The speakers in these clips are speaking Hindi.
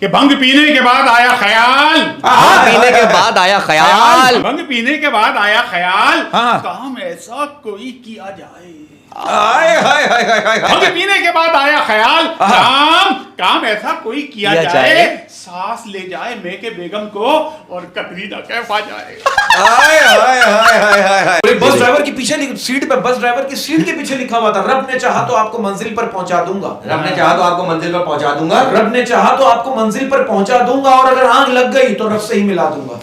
कि भंग पीने के बाद आया ख्याल, पीने के बाद आया ख्याल, भंग पीने के बाद आया ख्याल, हाँ। काम ऐसा कोई किया जाए। हाय हाय हाय हाय हाय भंग पीने के बाद आया ख्याल, काम ऐसा कोई किया जाए, सांस ले जाए मैं के बेगम को और कतरी ना कैफा जाए। हाय हाय हाय हाय हाय हाय। बस ड्राइवर की पीछे सीट पे, बस ड्राइवर की सीट के पीछे लिखा हुआ था, रब ने चाहा तो आपको मंजिल पर पहुंचा दूंगा, रब ने चाहा तो आपको मंजिल पर पहुंचा दूंगा, रब ने चाहा तो आपको मंजिल पर पहुंचा दूंगा, और अगर आग लग गई तो रब से ही मिला दूंगा।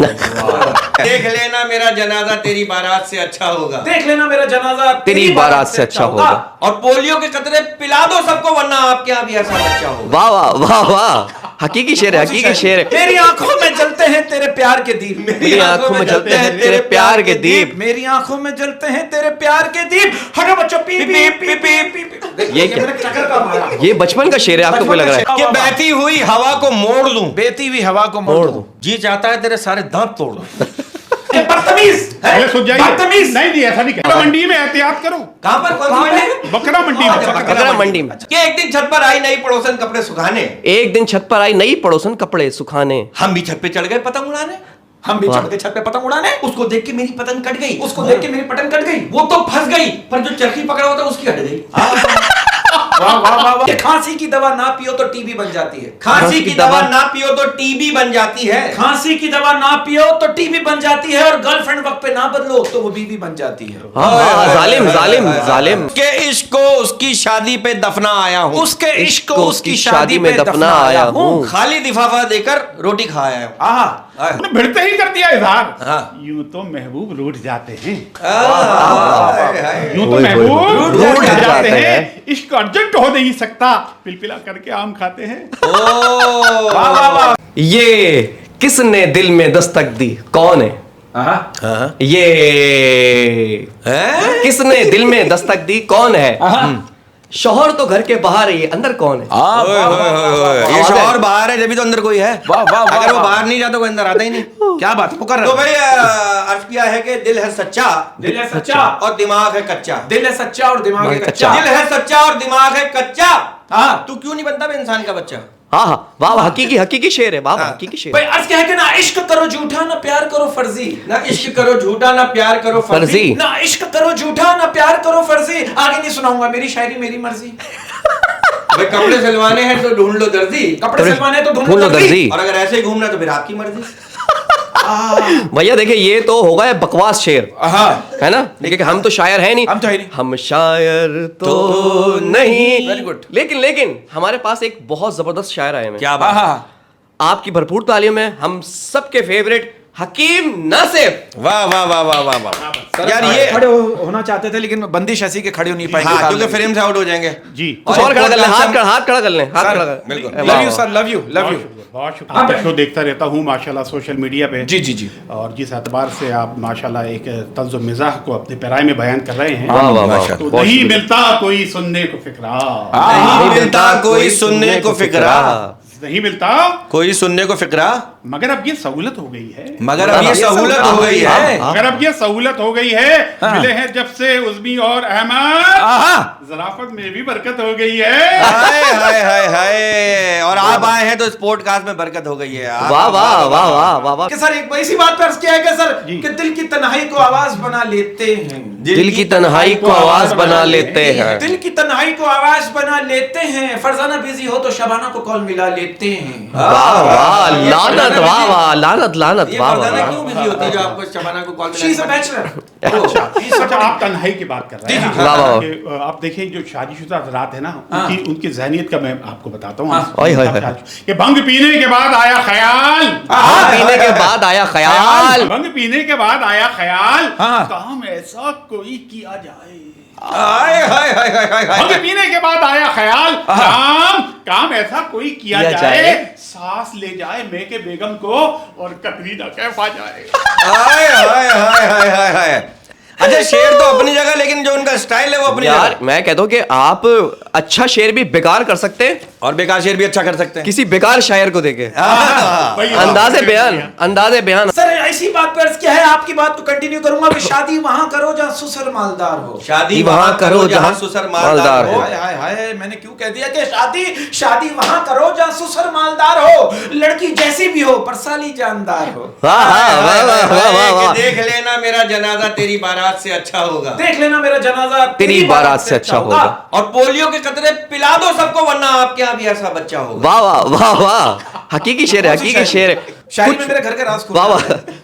देख लेना मेरा जनाजा तेरी बारात से अच्छा होगा, देख लेना मेरा जनाजा तेरी बारात से अच्छा होगा, और पोलियो के कतरे पिला दो सबको, वरना आपके यहाँ भी ऐसा बच्चा होगा। वाह वाह वाह वाह, हकीकी शेर है, हकीकी शेर है। मेरी आंखों में जलते हैं तेरे प्यार के दीप, मेरी आंखों में जलते हैं तेरे प्यार के दीप, मेरी आंखों में जलते हैं तेरे प्यार के दीप। हटो बच्चों, P P P P P. ये क्या? मेरे चक्कर का मारा। ये बचपन का शेर है, आपको कोई लग रहा है? कि बहती हुई हवा को मोड़ लूं, बहती हुई हवा को मोड़ दूं। जी चाहता है तेरे सारे दांत तोड़ दूं। बदतमीज अरे सुन जाइए, बदतमीज। नहीं नहीं ऐसा नहीं कहना। मंडी में एहतियात करो। कहां पर? कौन सी मंडी? बकरा मंडी में। बकरा मंडी में। कि एक दिन छत पर आई नई पड़ोसन कपड़े सुखाने, एक दिन छत पर आई नई पड़ोसन कपड़े सुखाने, हम भी छत पे चढ़ गए पतंग उड़ाने, हम भी चढ़ के छत पे पतंग उड़ाने। उसको देख के मेरी पतंग कट गई, उसको देख के मेरी पतंग कट गई। वो तो फंस गई, पर जो चरखी पकड़ा हुआ था उसकी हट गई। वाह वाह वाह वाह। खांसी की दवा ना पियो तो टीबी बन जाती है, खांसी की दवा ना पियो तो टीबी बन जाती है, खांसी की दवा ना पियो तो टीबी बन जाती है, और गर्लफ्रेंड वक्त पे ना बदलो तो वो बीवी बन जाती है। हाँ, जालिम जालिम जालिम। के इश्क को उसकी शादी पे दफना आया हूँ, उसके इश्क को उसकी शादी में दफना आया हूँ। खाली लिफाफा देकर रोटी खाया हूँ। आहा, उन्हें भिड़ते ही कर दिया इजहार। हाँ। यूं तो महबूब रूठ जाते हैं, हाय। यूं तो ओए, महबूब ओए, रूठ रूठ जाते जाते हैं, हैं। इश्क अर्जेंट हो नहीं सकता, पिलपिला करके आम खाते हैं। वाह वाह वाह। ये किसने दिल में दस्तक दी, कौन है? आहा, ये किसने दिल में दस्तक दी, कौन है? शौहर तो घर के बाहर है, ये अंदर कौन है? ये शौहर बाहर है जब भी तो अंदर कोई है। वाह वाह वाह। अगर वो बाहर नहीं जाता कोई अंदर आता ही नहीं। क्या बात मुकर। तो भाई अर्ज किया है कि दिल है सच्चा, दिल है सच्चा और दिमाग है कच्चा। दिल है सच्चा और दिमाग है कच्चा। दिल है सच्चा और दिमाग है कच्चा, हाँ। तू क्यों नहीं बनता बे इंसान का बच्चा? हाँ हाँ, वाह वाह, हकीकी हकीकी शेर है, वाह वाह, हकीकी शेर। भाई अर्ज क्या है कि ना इश्क करो झूठा ना प्यार करो फर्जी, ना इश्क करो झूठा ना प्यार करो फर्जी। फर्जी। ना इश्क करो झूठा ना प्यार करो फर्जी। आगे नहीं सुनाऊंगा, मेरी शायरी मेरी मर्जी। भाई कपड़े सिलवाने हैं तो ढूंढ लो दर्जी, कपड़े सिलवाने तो ढूंढ लो दर्जी। और अगर ऐसे ही घूमना तो फिर आपकी मर्जी। भैया देखिए, ये तो होगा है बकवास शेर, हाँ, है ना? देखिए हम तो शायर है नहीं, हम तो है नहीं। हम शायर तो नहीं, Very good। लेकिन हमारे पास एक बहुत जबरदस्त शायर आए हैं। क्या हाँ बात? हाँ। आपकी भरपूर तालियों में हम सबके फेवरेट हकीम नासिफ। वाह वाह वाह वाह वाह वाह। यार ये खड़े होना चाहते थे लेकिन बंदिश ऐसी के खड़े हो नहीं पाएंगे। हाँ, क्योंकि फ्रेम से आउट हो जाएंगे। जी कुछ और खड़ा कर ले, हाथ खड़ा कर ले, हाथ खड़ा कर। बिल्कुल। Love you sir, love you love you. बहुत शुक्रिया। आपका शो देखता रहता हूँ माशाल्लाह सोशल मीडिया पे। जी जी जी। और जिस एतबार से आप माशाल्लाह एक तंज़ व मिज़ाह को अपने पैराए में बयान कर रहे हैं, वाह वाह वाह, माशाल्लाह। तो बहुत नहीं शुक्रिया। मिलता कोई सुनने को फिक्रा, नहीं मिलता कोई सुनने को फिक्रा, नहीं मिलता कोई सुनने को फिक्रा, मगर अब ये सहूलत हो गई है, मगर अब ये सहूलत हो गई है। मगर अब ये सहूलत हो गई है। मिले हैं जब से उज़मी और अहमद, ज़राफ़त में भी बरकत हो गई है। हाय हाय हाय हाय। और आप आए हैं तो स्पोर्ट कास्ट में बरकत हो गई है। वाह वाह वाह वाह वाह वाह। कि सर एक इसी बात पर अर्ज किया है कि सर कि दिल की तन्हाई को आवाज बना लेते हैं, दिल की तन्हाई को आवाज बना लेते हैं, दिल की तन्हाई को आवाज बना लेते हैं। फरजाना बिजी हो तो शबाना को कॉल मिला लेते हैं। वाह वाह, लानत, वाह वाह, लानत लानत, ये वाह फरजाना वाह। क्यों बिजी होती है जो आपको शबाना को call she is a bachelor. अच्छा, आप तन्हाई की बात कर रहे हैं। वाह, वाह। कि, आप देखिए जो शादीशुदा हज़रात है ना, उनकी जहनियत का मैं आपको बताता हूँ। ओए होए होए। कि भंग पीने के बाद आया ख्याल, पीने के बाद आया ख्याल, भंग पीने के बाद आया ख्याल, हाँ। काम ऐसा कोई किया जाए। हाय हाय हाय हाय हाय भंग हाय। पीने के बाद आया ख्याल, काम ऐसा कोई किया जाए, सांस ले जाए मैं के बेगम को और कतरी ना कैफा जाए। हाय हाय हाय हाय हाय हाय। अच्छा शेर तो अपनी जगह, लेकिन जो उनका स्टाइल है वो अपनी यार जगह। मैं कहता हूँ कि आप अच्छा शेर भी बेकार कर सकते हैं और बेकार शेर भी अच्छा कर सकते हैं। किसी बेकार शायर को देके। वही बात अंदाजे है। बयान, अंदाजे बयान। सर ऐसी बात पर अर्ज क्या है, आपकी बात को कंटिन्यू करूंगा कि शादी वहां करो जहां ससुर मालदार हो। शादी वहाँ करो जहाँ ससुर मालदार मालदार हो। हो। हाय हाय हाय, मैंने क्यों कह दिया कि शादी वहां करो जहां ससुर मालदार हो, लड़की जैसी भी हो पर साली जानदार हो। वाह वाह वाह वाह वाह वाह वाह। कि देख लेना मेरा जनाजा तेरी बारात से अच्छा होगा। देख लेना मेरा जनाजा तेरी बारात से अच्छा होगा। और पोलियो के कतरे पिला दो सबको, वरना आपके यहाँ भी ऐसा बच्चा होगा। वाह वाह वाह वाह, हकीकी शेर है, हकीकी शेर है। शायरी में मेरे घर के राज वाह वाह।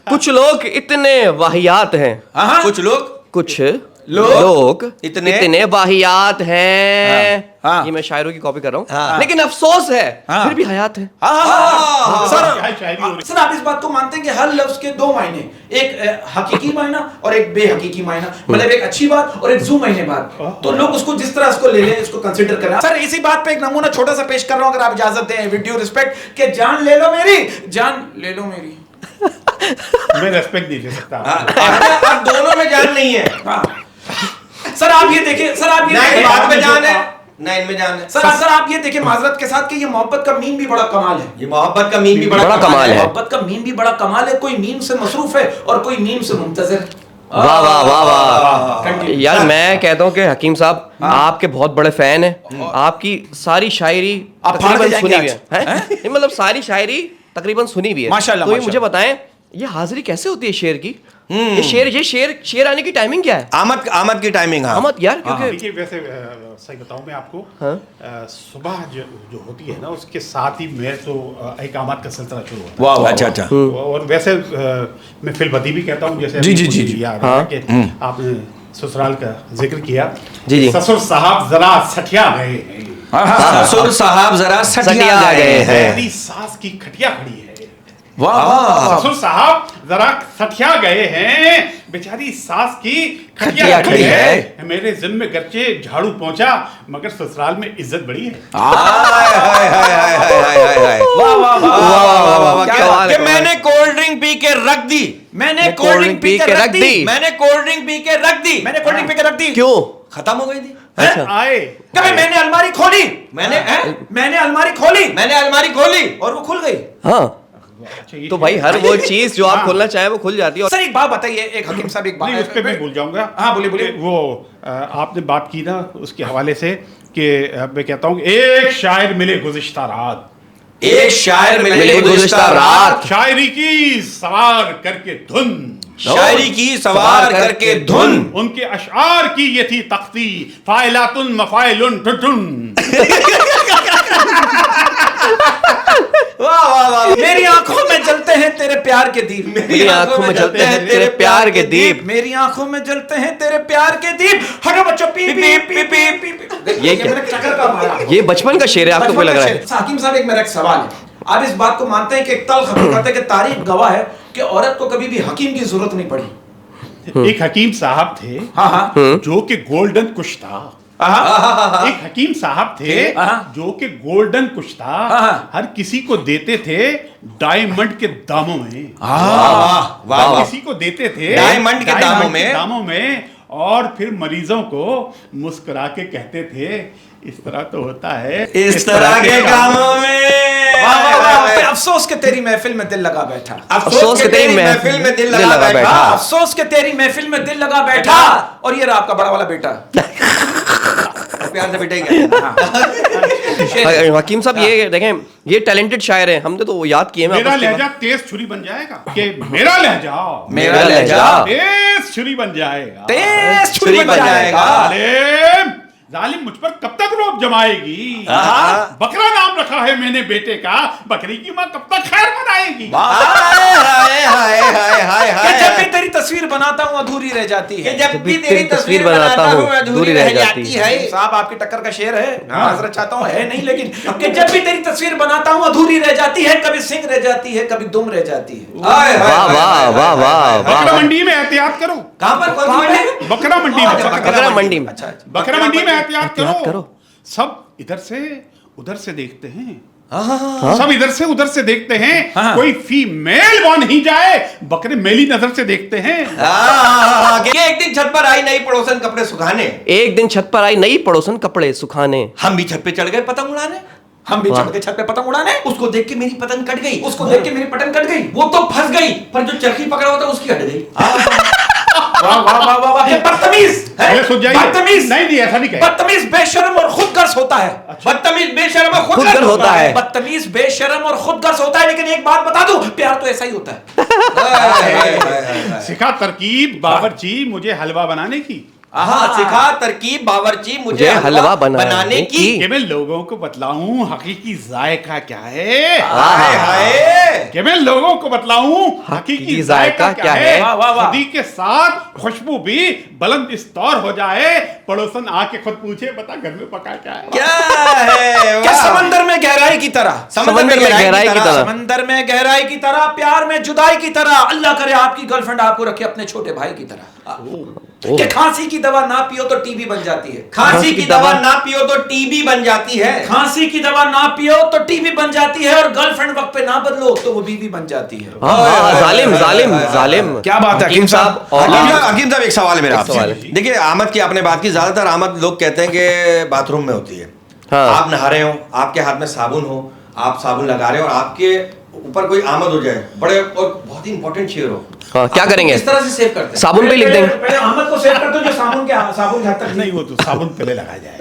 कुछ लोग इतने वाहियात हैं, हाँ कुछ लोग कुछ लोग लोग इतने- इतने वाहियात हैं। हाँ। ये मैं शायरों की कॉपी कर रहा हूँ, हाँ। लेकिन अफसोस है हाँ। फिर भी हयात है। क्या शायरी हो रही है। सर आप इस बात को मानते हैं कि हर लफ्ज के दो मायने, एक हकीकी मायना और एक बेहकीकी मायना, मतलब एक अच्छी बात और एक जू मायने बात, तो लोग उसको जिस तरह उसको ले लें, इसको कंसीडर करें। सर इसी बात पे एक नमूना छोटा सा पेश कर रहा हूं, अगर आप इजाजत दें, विद ड्यू रिस्पेक्ट, कि जान ले लो मेरी, जान ले लो मेरी। मैं रेस्पेक्ट नहीं दे सकता अब दोनों में जान नहीं है, हाँ। सर आप ये देखिए, सर आप ये ना देखिए, इस बात में जान है ना इनमें जान है। सर आप ये देखिए माजरत के साथ कि ये मोहब्बत का मीन भी बड़ा कमाल है। ये मोहब्बत का मीम भी बड़ा बड़ा कमाल है। मोहब्बत का मीम भी बड़ा कमाल है, कोई मीम से मसरूफ है और कोई मीम से मुंतजर। वाह वाह वाह वाह। Continue। यार मैं कहता हूँ कि हकीम साहब आपके बहुत बड़े फैन हैं, आपकी सारी शायरी आप फाड़ के तकरीबन सुनी हुई जाएंगे है, हैं? नहीं, मतलब सारी शायरी तकरीबन सुनी हुई है। माशाल्लाह, तो ये मुझे माशाल्लाह। बताएं, ये हाजिरी कैसे होती है शेर की? ये शेर आने की टाइमिंग क्या है? आमद की टाइमिंग। हाँ अहमद यार, क्योंकि देखिए वैसे सही बताऊं मैं आपको, हाँ? सुबह जो होती है ना उसके साथ ही मैं तो इकामत का सिलसिला शुरू होता है। वाह अच्छा अच्छा। और वैसे मैं फिलबदी भी कहता हूँ, जैसे जी, अभी जी, कुछ जी, जी। याद आया कि आपने ससुराल का जिक्र किया। जी, जी। ससुर साहब जरा सठिया गए हैं, ससुर साहब जरा सटिया सटिया गए गए हैं। हैं। मेरी सास की खटिया खड़ी है। वाह वाह। ससुर साहब जरा सठिया गए हैं, बेचारी सास की खटिया खटिया खड़ी खड़ी है। मेरे जिम्मे गर्चे झाड़ू पहुंचा, मगर ससुराल में इज्जत बड़ी है। हाय हाय हाय हाय हाय हाय हाय। वाह वाह वाह वाह वाह वाह वाह, क्या क्या बात बात कि है। मैंने कोल्ड ड्रिंक पी के रख दी, मैंने कोल्ड ड्रिंक पी के रख दी, मैंने कोल्ड ड्रिंक पी के रख दी, मैंने कोल्ड ड्रिंक पी के रख दी। क्यों? खत्म हो गई थी। अच्छा। आए कभी मैंने अलमारी खोली, मैंने अलमारी खोली मैंने अलमारी खोली और वो खुल गई। हाँ, अच्छा, ये तो भाई हर वो चीज जो आप हाँ। खोलना चाहे वो खुल जाती है। और सर एक बात बताइए, एक हकीम साहब एक नहीं, उस पे मैं बात। भूल जाऊंगा। हाँ, बोलिए, बोलिए। वो आपने बात की ना उसके हवाले से कि मैं कहता हूँ एक शायर मिले गुज़िश्ता रात, एक शायर मिले गुज़िश्ता रात, शायरी की सवार करके धुन, शायरी की सवार करके धुन, उनके अशआर की ये थी तख्ती, फाइलातुन मफाइलुन टुटुन। वाह वाह वाह। मेरी आंखों में जलते हैं तेरे प्यार के दीप, मेरी आंखों में जलते हैं तेरे प्यार के दीप। मेरी आंखों में जलते हैं तेरे प्यार के दीप। हटो बच्चों, P P P P P P. ये क्या? मैंने चक्कर का मारा। ये बचपन का शेर है, आपको कोई लग रहा है? हाकिम साहब एक मेरा एक सवाल है, आप इस बात को मानते हैं कि एक तल्ख हकीकत है कि तारीख गवाह है कि औरत को कभी भी हकीम की जरूरत नहीं पड़ी? एक हकीम साहब थे हाँ हाँ जो कि गोल्डन कुश था। हाँ। एक हकीम साहब थे हाँ। जो कि गोल्डन कुश था, हाँ। हर किसी को देते थे डायमंड के दामों में। वाह वाह वाह। किसी को देते थे डायमंड के दामों में। और फिर मरीजों को मुस्कुरा के कहते थे इस तरह तो होता है इस तरह के कामों में। वाह वाह वाह। अफसोस के तेरी महफिल में दिल लगा बैठा, अफसोस के तेरी महफिल में दिल लगा बैठा। अफसोस के तेरी महफिल में दिल लगा बैठा। और ये रहा आपका बड़ा वाला बेटा। प्यार से बेटे क्या? हकीम साहब ये देखें, ये टैलेंटेड शायर हैं, हमने तो याद किए। मैं मेरा आपस के लहजा तेज छुरी बन जाएगा कि मेरा लहजा मेरा लहजा तेज छुरी बन जाएगा। तेज छुरी छुरी बन जाएगा। जालिम मुझ पर कब तक रोब जमाएगी? बकरा नाम रखा है मैंने बेटे का, बकरी की माँ कब तक खैर मनाएगी? हाय हाय हाय हाय हाय कि हाय। जब भी तेरी तस्वीर बनाता हूँ अधूरी रह जाती है। कि जब भी तेरी तस्वीर बनाता हूँ अधूरी रह जाती है। साहब आपकी टक्कर का शेर है, माजरत चाहता हूँ, है नहीं, लेकिन कि जब भी तेरी तस्वीर बनाता हूँ अधूरी रह जाती है, कभी सिंह रह जाती है, कभी दुम रह जाती है। हाय हाय वाह हाय वाह हाय वाह हाय। वाह बकरा वाह। मंडी में एहतियात करो। कहाँ पर कौन सी मंडी? बकरा मंडी में बकरा मंडी में। अच्छा बकरा मंडी में एहतियात एहतियात करो। करो। सब इधर से उधर से देखते हैं, सब इधर से उधर से देखते हैं, हाँ। कोई फीमेल वो नहीं जाए, बकरे मेली नजर से देखते हैं। कि एक दिन छत पर आई नई पड़ोसन कपड़े सुखाने, एक दिन छत पर आई नई पड़ोसन कपड़े सुखाने, हम भी छत पे चढ़ गए पतंग उड़ाने। हम भी चढ़ के छत पे पतंग उड़ाने, उसको देख के मेरी पतंग कट गई, उसको देख के मेरी पतंग कट गई। वो तो फंस गई, पर जो चरखी पकड़ा होता उसकी हट गई। वाह वाह वाह वाह वाह, ये बदतमीज है, ये सुन जाइए। बदतमीज नहीं ऐसा नहीं कहे। बदतमीज बेशर्म और खुदगर्ज होता है। बदतमीज बेशर्म और खुदगर्ज होता है। बदतमीज बेशर्म और खुदगर्ज होता है। लेकिन एक बात बता दूं, प्यार तो ऐसा ही होता है। सिखा तरकीब बावर्ची मुझे हलवा बनाने की, सिखा तरकीब बावर्ची मुझे मुझे हलवा बनाने की। कि मैं लोगों को बतलाऊं हकीकी जायका क्या है, हाय हाय। कि मैं लोगों को बतलाऊं हकीकी जायका क्या है। वाह, वाह, वाह। खुदी के साथ खुशबू भी बुलंद इस तौर हो जाए, पड़ोसन आके खुद पूछे बता घर में पका क्या है। क्या है? क्या वाह। समंदर में गहराई की तरह, समंदर में गहराई की तरह, समंदर में गहराई की तरह, प्यार में जुदाई की तरह। अल्लाह करे आपकी गर्लफ्रेंड आपको रखे अपने छोटे भाई की तरह। कि खांसी की दवा ना पियो तो टीबी बन जाती है, खांसी की दवा ना पियो तो टीबी बन जाती है, खांसी की दवा ना पियो तो टीबी बन जाती है, और गर्लफ्रेंड वक्त पे ना बदलो तो वो बीवी बन जाती है। जालिम जालिम जालिम। क्या बात है हकीम साहब। और हकीम साहब एक सवाल है मेरा सवाल आपसे। देखिए आमद की आपने बात की, ज्यादातर आमद लोग कहते हैं कि बाथरूम में होती है। हाँ। आप नहा रहे हो, आपके हाथ में साबुन हो, आप साबुन लगा रहे हो और आपके ऊपर कोई आमद हो जाए, बड़े और बहुत ही इंपॉर्टेंट शेर हो, हाँ, क्या आप करेंगे? किस तरह से सेव करते हैं? साबुन पे लिख देंगे। पहले अहमद को सेव कर दो, जो साबुन के हाथ तक नहीं वो तो साबुन पहले लगाया जाए।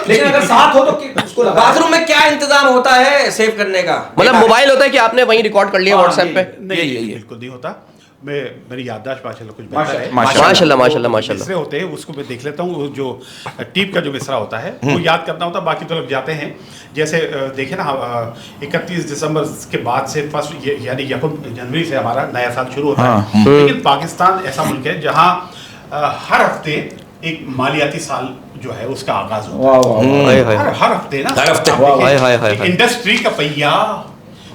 लेकिन अगर साथ हो तो उसको लगा। बाथरूम में क्या इंतजाम होता है सेव करने का? मतलब मोबाइल होता है कि आपने वहीं रिकॉर्ड कर लिया व्हाट्सएप पे? नहीं बिल्कुल नहीं होता। मेरी याददाश्त माशाल्लाह कुछ बेहतर है। माशाल्लाह माशाल्लाह माशाल्लाह। मिसरे होते हैं उसको मैं देख लेता हूँ, जो टीप का जो मिसरा होता है वो याद करना होता है, बाकी तो लग जाते हैं। जैसे देखे ना 31 दिसंबर के बाद से फर्स्ट यानी 1 जनवरी से हमारा नया साल शुरू होता है। लेकिन पाकिस्तान ऐसा मुल्क है जहाँ हर हफ्ते एक मालियाती साल जो है उसका आगाज होता है। हर हफ्ते ना, हर हफ्ते। इंडस्ट्री का पहिया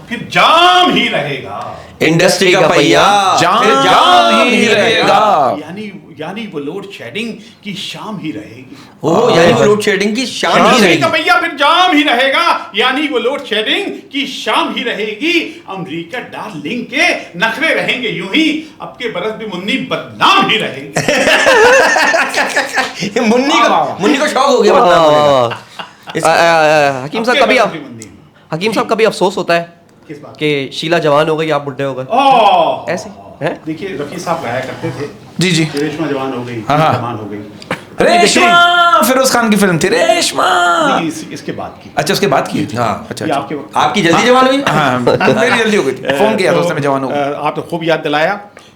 फिर जाम ही रहेगा, इंडस्ट्री का पहिया जाम ही रहेगा। यानी वो लोड शेडिंग की शाम ही रहेगी। ओह, यानी वो लोड शेडिंग की शाम ही इंडस्ट्री रहेगी। का पहिया फिर जाम ही रहेगा, यानी वो लोड शेडिंग की शाम ही रहेगी। अमेरिका डार्लिंग के नखरे रहेंगे यूं ही, अब के बरस भी मुन्नी बदनाम ही रहेगी। मुन्नी को शौक हो गया हकीम साहब कभी अफसोस होता है किस बात? कि शीला जवान हो गई, आप बुढ़े हो गए? ओह, ऐसे हैं? देखिए रफी साहब गाया करते थे, जी जी। रेशमा जवान हो गई, हाँ। जवान हो गई। रेशमा फिरोज खान की फिल्म थी रेशमा। नहीं, इसके बाद की। अच्छा उसके बाद की। हाँ। अच्छा ये अच्छा। आपके वक्त आपकी जल्दी जवान हुई? हाँ मेरी जल्दी हो गई थी, फोन किया था उसने, मैं जवान हो गई। आप तो खूब याद दिलाया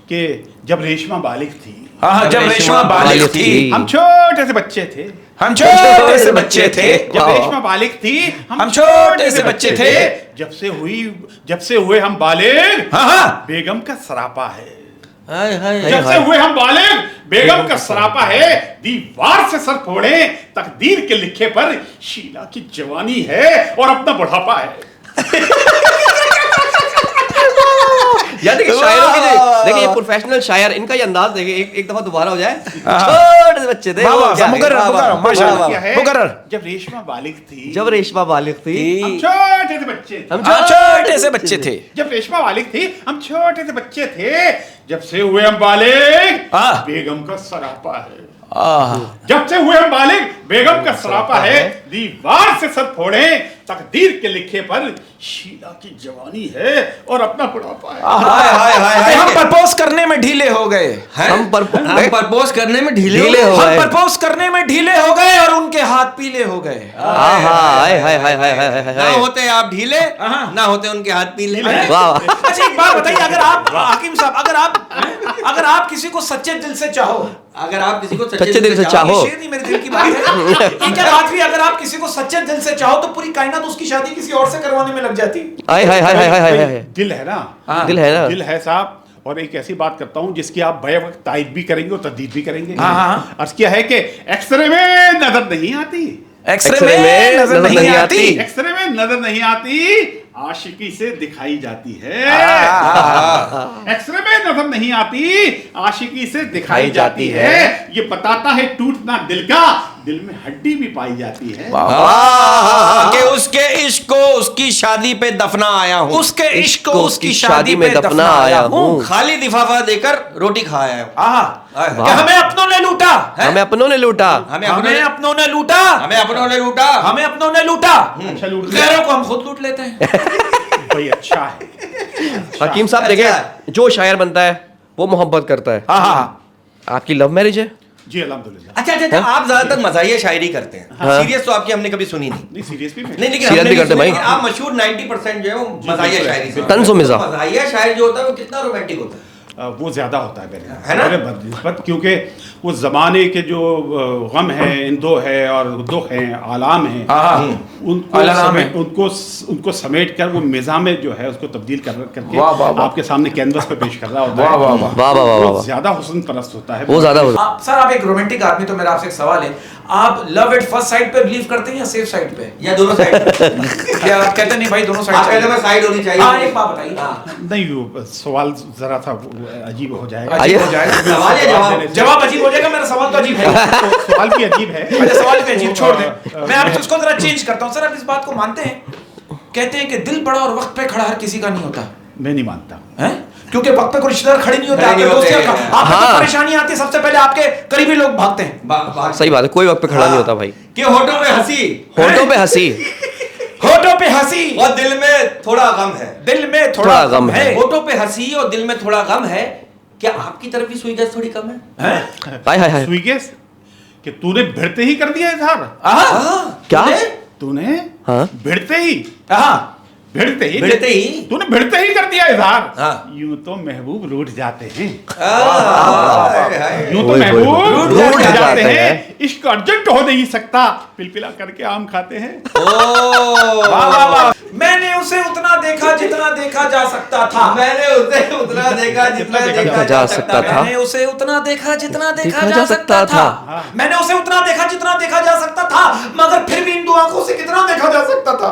कि जब रेशमा बालिग थी, हाँ जब रेशमा बालिग थी, हम छोटे से बच्चे थे। हम छोटे से बच्चे थे। जब रेशमा बालिग थी, हम छोटे से बच्चे थे। जब से हुए हम बालिग, हाँ हाँ। बेगम का सरापा है। हाय हाय। जब से हुए हम बालिग, बेगम का सरापा है। दीवार से सर फोड़े, तकदीर के लिखे पर शीला की जवानी है और अपना बुढ़ापा है। यार देखिए शायरों की देखिए ये प्रोफेशनल शायर, इनका ये अंदाज देखिए, एक दफा दोबारा हो जाए। छोटे से बच्चे थे, जब रेशमा बालिग थी, जब रेशमा बालिग थी, हम छोटे से बच्चे थे। हम छोटे से बच्चे थे। जब रेशमा बालिग थी, हम छोटे से बच्चे थे। जब से हुए हम बालिग, बेगम का सरापा है। जब से हुए हम बालिग, बेगम का सरापा है। दीवार से सर फोड़े, तकदीर के लिखे पर शीला की जवानी है और अपना बुढ़ापा है। हम प्रपोज करने में ढीले हो गए। हम प्रपोज करने में ढीले हो ढीले हो हम गए। प्रपोज करने में ढीले हो गए और उनके हाथ पीले हो गए। ना होते आप ढीले, ना होते उनके हाथ पीले। वाह। अच्छा एक बात बताइए, अगर आप हकीम साहब, अगर आप किसी को सच्चे दिल से चाहो, अगर आप किसी को सच्चे दिल से चाहो, ये शेर नहीं मेरे दिल की बात है, ये क्या बात हुई? अगर आप किसी को सच्चे दिल से चाहो तो पूरी कायनात उसकी शादी किसी और से करवाने में लग जाती। हाय हाय हाय हाय हाय हाय। दिल है ना, दिल है ना, दिल है साहब। और एक ऐसी बात करता हूं जिसकी आप बे वक्त तायद भी करेंगे और तददीद भी करेंगे। अर्ज किया है कि एक्सरे में नजर नहीं आती, एक्सरे में नजर नहीं आती, एक्सरे में नजर नहीं आती, आशिकी से दिखाई जाती है। एक्सरे में नजर नहीं आती, आशिकी से दिखाई जाती है। ये बताता है टूटना दिल का, दिल में हड्डी भी पाई जाती है। कि उसके इश्क को उसकी शादी पे दफना आया हूँ, उसके इश्क को उसकी शादी में दफना आया हूँ, खाली लिफाफा देकर रोटी खाया हूँ। कि हमें अपनों ने लूटा, हमें अपनों ने लूटा, हमें हमें अपनों ने लूटा, हमें अपनों ने लूटा, हमें अपनों ने लूटा, अच्छा लूट लिया। गैरों को हम खुद लूट लेते हैं। भाई अच्छा है। हकीम साहब अच्छा। देखें, जो शायर बनता है वो मोहब्बत करता है। आपकी लव मैरिज है? जी अल्हम्दुलिल्लाह। अच्छा अच्छा, आप ज्यादातर मजाहिया शायरी करते हैं, हाँ। सीरियस तो आपकी हमने कभी सुनी नहीं। नहीं सीरियस भी नहीं, मैं लेकिन सीरियस हमने भी करते सुनी, भाई। लेकिन आप मशहूर 90% जो है वो मजाहिया शायरी से। तंज़ व मिज़ाह। तो मजाहिया शायर जो होता है वो कितना रोमांटिक होता है? वो ज़्यादा होता है मेरे है ना? मेरे बदनिस्बत, क्योंकि वो ज़माने के जो गम है, इंदो है और दुख हैं, आलाम हैं, उनको समेट कर वो मिज़ाह में जो है उसको तब्दील करके आपके सामने कैनवस पे पेश कर रहा होता है। वाह वाह वाह वो वाह, ज़्यादा हुस्न परस्त होता है वो ज्यादा हो। सर आप एक रोमांटिक आदमी, तो मेरा आपसे एक सवाल है, आप लव एट फर्स्ट साइड पे बिलीव करते हैं या सेफ साइड पे? या दोनों साइड? या आप कहते नहीं भाई दोनों आप कहते हैं साइड? साइड होनी चाहिए। हाँ एक बात बताइए। नहीं, वो सवाल ज़रा सा अजीब हो जाएगा। अजीब हो जाएगा। सवाल या जवाब? जवाब अजीब हो जाएगा, मेरा सवाल तो अजीब है। तो सवाल भी अजीब है। अच्छा सवाल भी अजीब, छोड़ दें। मैं आप उसको जरा चेंज करता हूँ। सर आप इस बात को मानते हैं, कहते हैं कि दिल बड़ा और वक्त पे खड़ा हर किसी का नहीं होता मैं नहीं मानता। है, क्योंकि वक्त पे कोई रिश्तेदार खड़े नहीं होते, खड़े आपके नहीं दोस्त होते, या आपको हाँ। कोई परेशानी आती है सबसे पहले आपके करीबी लोग भागते हैं। सही बात है, कोई वक्त पे खड़ा नहीं होता भाई। कि होठों पे हंसी, होठों पे हंसी, होठों पे हंसी और दिल में थोड़ा गम है। दिल में थोड़ा थोड़ा गम गम है। होठों पे हंसी और दिल में थोड़ा गम है। क्या आपकी तरफ भी सुई गैस थोड़ी कम है? हैं? हाय हाय हाय, स्वीगेस कि तूने भिड़ते ही कर दिया इजहार। क्या? तूने हाँ? भिड़ते ही हाँ भिड़ते ही भिड़ते ही? तूने भिड़ते ही कर दिया इजहार। हाँ। यूं तो महबूब रूठ जाते हैं, हाय, हाय। यूं तो ओए, ओए, महबूब ओए, रूठ रूठ जाते जाते हैं। हैं। इश्क अर्जेंट हो नहीं सकता, पिलपिला करके आम खाते हैं। वाह वाह वाह। मैंने उसे उतना देखा जितना देखा जा सकता था। मैंने उसे उतना देखा जितना देखा जा सकता था। मैंने उसे उतना देखा जितना देखा देखा जा सकता था। हाँ। मैंने उसे उतना देखा जितना देखा जा सकता था, मगर फिर भी इन दो आंखों से कितना देखा जा सकता था।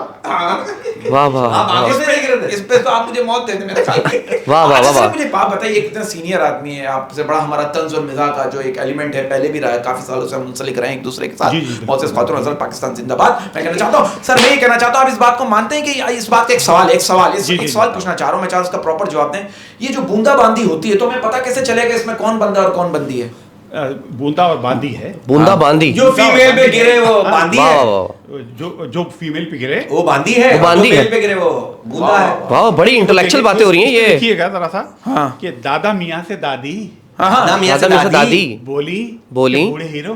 वाह वाह आप आंखों से देख रहे थे? इस पे तो आप मुझे मौत दे दें मेरे साथ। वाह, वाह, अच्छा, वाह। सर मुझे बात बताइए, एक इतना सीनियर आदमी है आपसे, बड़ा हमारा तंज और मिजाज का जो एक एलिमेंट है पहले भी रहा है, काफी सालों से हम मुंसलिक रहे हैं एक दूसरे के साथ। जी, जी, बिल्कुल। मोअज़्ज़ज़ खातून हज़रत, पाकिस्तान जिंदाबाद। मैं कहना चाहता हूँ सर, मैं ये कहना चाहता हूँ, आप इस बात को मानते हैं कि इस बात का एक सवाल जी, एक जी, सवाल जी। पूछना चाह रहा हूँ मैं, चाहे उसका प्रॉपर जवाब दें। ये जो बूंदाबांदी होती है, तो हमें पता कैसे चलेगा इसमें कौन बंदा और कौन बंदी है? बूंदा और बांदी है। बूंदा बांदी, जो फीमेल पे गिरे वो बांदी वाह है। वाह वाह जो फीमेल पे गिरे वो बांदी है, वो बांदी जो मेल है। पे गिरे वो बूंदा है। वाह, बड़ी इंटेलेक्चुअल बातें हो रही हैं ये। देखिएगा जरा सा हाँ। कि दादा मियाँ से दादी दादा मियाँ से दादा मियाँ से दादी बोली बोली। कि बूढ़े हीरो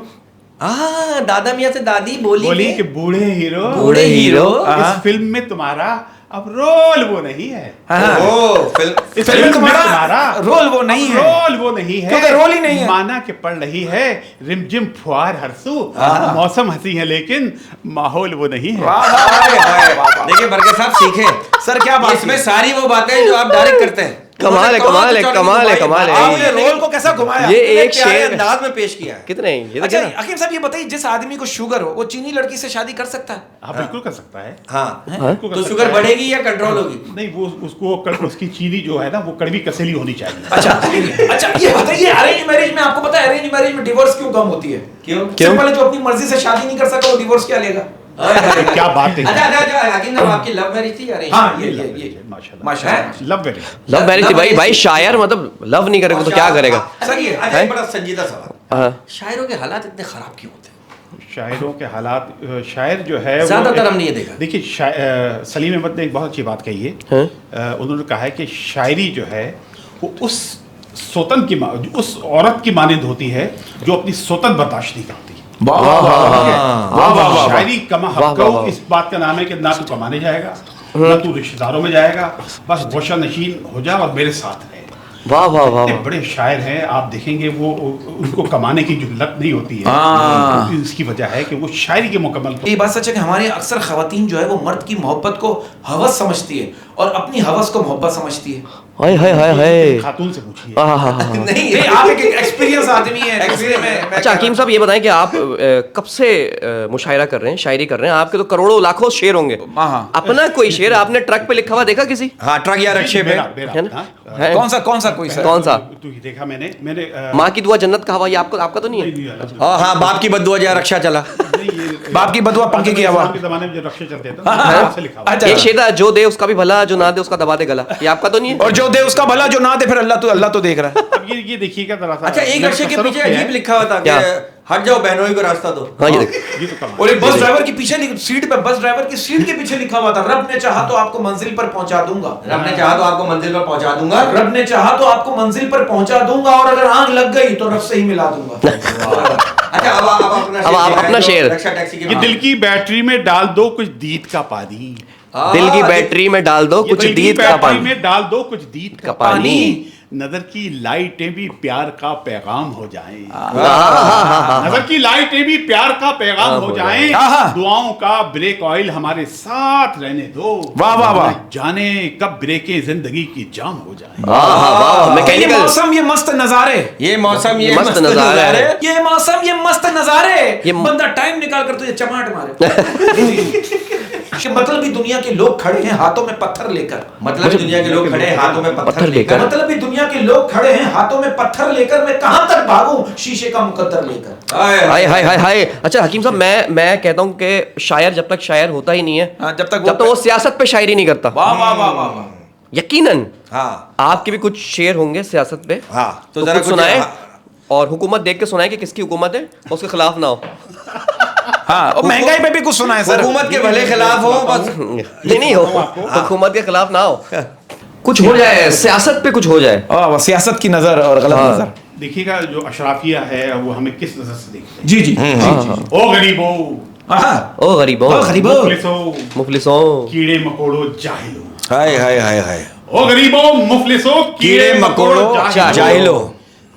दादा मियाँ से दादी बोली कि बूढ़े हीरो बूढ़े हीरो इस फिल्म में तुम्हारा अब रोल वो नहीं है। ओ फिल्म इस फिल्म में तुम्हारा रोल वो नहीं है, रोल वो नहीं है, क्योंकि रोल ही नहीं है। माना कि पड़ रही है रिमझिम फुहार हरसू, मौसम हंसी है लेकिन माहौल वो नहीं है। देखिए बरकत साहब सीखे सर क्या बात इसमें सारी वो बातें जो आप डायरेक्ट करते हैं। कमाल है, कमाल है, कमाल है, कमाल है। आपने रोल को कैसा घुमाया? ये इतने एक प्यारे शेर अंदाज में पेश किया है। कितने, ये तो अच्छा क्या हकीम साहब ये बताइए, जिस आदमी को शुगर हो वो चीनी लड़की से शादी कर सकता है? हाँ बिल्कुल कर सकता है। हाँ, बिल्कुल कर तो सकता शुगर है। बढ़ेगी या कंट्रोल होगी? नहीं, वो उसकी चीनी जो है ना वो कड़वी कसैली होनी चाहिए। अच्छा ये बताइए, अरेंज मैरिज में आपको पता है अरेंज मैरिज में डिवोर्स क्यों कम होती है? क्यों? सिंपल है, जो अपनी मर्जी से शादी नहीं कर सका वो डिवोर्स क्या लेगा? क्या बात है। अच्छा हकीम साहब आपकी लव मैरिज थी या अरेंज? हाँ ये माशाल्लाह माशाल्लाह। Love marriage. लव मैरिज थी भाई। भाई शायर मतलब लव नहीं करेगा तो क्या करेगा? सही है। अच्छा हैं? एक बड़ा संजीदा सवाल, हाँ। शायरों के हालात इतने खराब क्यों होते हैं? शायरों के हालात, शायर जो है वो ज्यादातर हमने ये देखा। देखिए सलीम अहमद ने एक बहुत अच्छी बात कही है। हाँ? उन्होंने कहा है कि शायरी जो है वो उस सोतन की उस औरत की मानंद होती है जो अपनी सोतन बर्दाश्त नहीं करती। वाह वाह वाह वाह वाह। शायरी कमा वाह, वाह, वाह। इस बात का नाम है कि ना तू कमाने जाएगा, ना तू रिश्तेदारों में जाएगा, बस गोशा नशीन हो जा और मेरे साथ रहे। वाह वाह वाह इतने बड़े शायर हैं, आप देखेंगे वो उनको कमाने की जो लत नहीं होती है, इसकी वजह है कि वो शायरी के मुकम्मल ये बात सच है कि हमारी अक्सर खवातीन जो है वो मर्द की मोहब्बत को हवस समझती है और अपनी हवस को मोहब्बत समझती है। हाय हाय हाय हाय। खातून से पूछिए। नहीं आप एक एक्सपीरियंस आदमी है दूसरे में। अच्छा हकीम साहब ये बताएं कि आप कब से मुशायरा कर रहे हैं, शायरी कर रहे हैं? आपके तो करोड़ों लाखों शेर होंगे। अपना कोई शेर आपने ट्रक पे लिखा हुआ देखा किसी? हाँ ट्रक या रिक्शे पे मेरा है ना? हाँ, है? कौन सा कोई सर। कौन सा? तू ही देखा मैंने माँ की दुआ जन्नत का हवा, ये आपका तो नहीं है? हाँ हाँ, बाप की बददुआ जहाँ रक्षा चला। बाप की बदुआ पंखे की हवा। के जमाने में जो रक्षे चलते थे ऐसे लिखा हुआ है। अच्छा। एक शेर था, जो दे उसका भी भला, जो ना दे उसका दबा दे गला, ये आपका तो नहीं है? और जो दे उसका भला, जो ना दे फिर अल्लाह तो देख रहा है। अब ये देखिएगा जरा सा। अच्छा, एक मैंने रक्षे के तसर्रुफ पीछे किया है। अजीब लिखा हुआ था क्या? कि हट जाओ बहनोई को रास्ता दो। हाँ ये देखो, ये तो कमाल और एक बस ड्राइवर के पीछे सीट पे, बस ड्राइवर की सीट के पीछे लिखा हुआ था, रब ने चाहा तो आपको मंजिल पर पहुंचा दूंगा। रब ने चाहा तो आपको मंजिल पर पहुंचा दूंगा। रब ने चाहा तो आपको मंजिल पर पहुंचा दूंगा, और अगर आग लग गई तो रब से ही मिला दूंगा। अच्छा, अब अब अपना शेर। रक्षा टैक्सी ये के दिल की बैटरी में डाल दो कुछ दीद का पानी। दिल की बैटरी में डाल दो कुछ दिल की दीद का बैटरी पानी। में डाल दो कुछ दीद का का पानी। पानी। नजर की लाइटें भी प्यार का पैगाम हो जाएं। नजर की लाइटें भी प्यार का पैगाम हो जाएं। दुआओं का ब्रेक ऑयल हमारे साथ रहने दो। वाह, वाह, वाह। जाने कब ब्रेकें जिंदगी की जाम हो जाएं। ये मैकेनिकल मौसम, ये मस्त नजारे, ये मौसम, ये मस्त मस्त नजारा है। नजारे। ये मौसम, ये मस्त नजारे, ये बंदा टाइम निकाल कर तुझे चमाट मारे। मतलब भी दुनिया के लोग खड़े हैं हाथों में पत्थर लेकर। मतलब दुनिया के लोग खड़े हैं हाथों में पत्थर लेकर। मतलब भी दुनिया के लोग खड़े हैं हाथों में पत्थर लेकर, मैं कहां तक भागूं शीशे का मुकद्दर लेकर। हाय हाय हाय हाय। अच्छा हकीम साहब, मैं कहता हूँ कि शायर जब तक शायर होता ही नहीं है, जब तक वो सियासत पे शायरी नहीं करता। वाह वाह वाह वाह वाह। यकीनन हाँ आपके भी कुछ शेर होंगे सियासत पे, हाँ, तो जरा कुछ सुनाए, हाँ। और हुकूमत देख के सुनाए कि किसकी हुकूमत है, उसके खिलाफ ना हो। हाँ, और महंगाई पे भी कुछ सुना है सर। हुकूमत के भले खिलाफ हो, बस नहीं हो, हुकूमत के खिलाफ ना हो, कुछ हो जाए, सियासत पे कुछ हो जाए। वाह, सियासत की नजर और गलत नजर। देखिएगा जो अशराफिया है वो हमें किस नजर से देखते हैं। जी जी। ओ गरीबो, ओ गरीबों, मुफलिसो, मुफलिसों, कीड़े मकोड़ो जाहिलो। हाय हाय हाय हाय। ओ गरीबो, मुफलिसो, कीड़े मकोड़ो जाहिलो।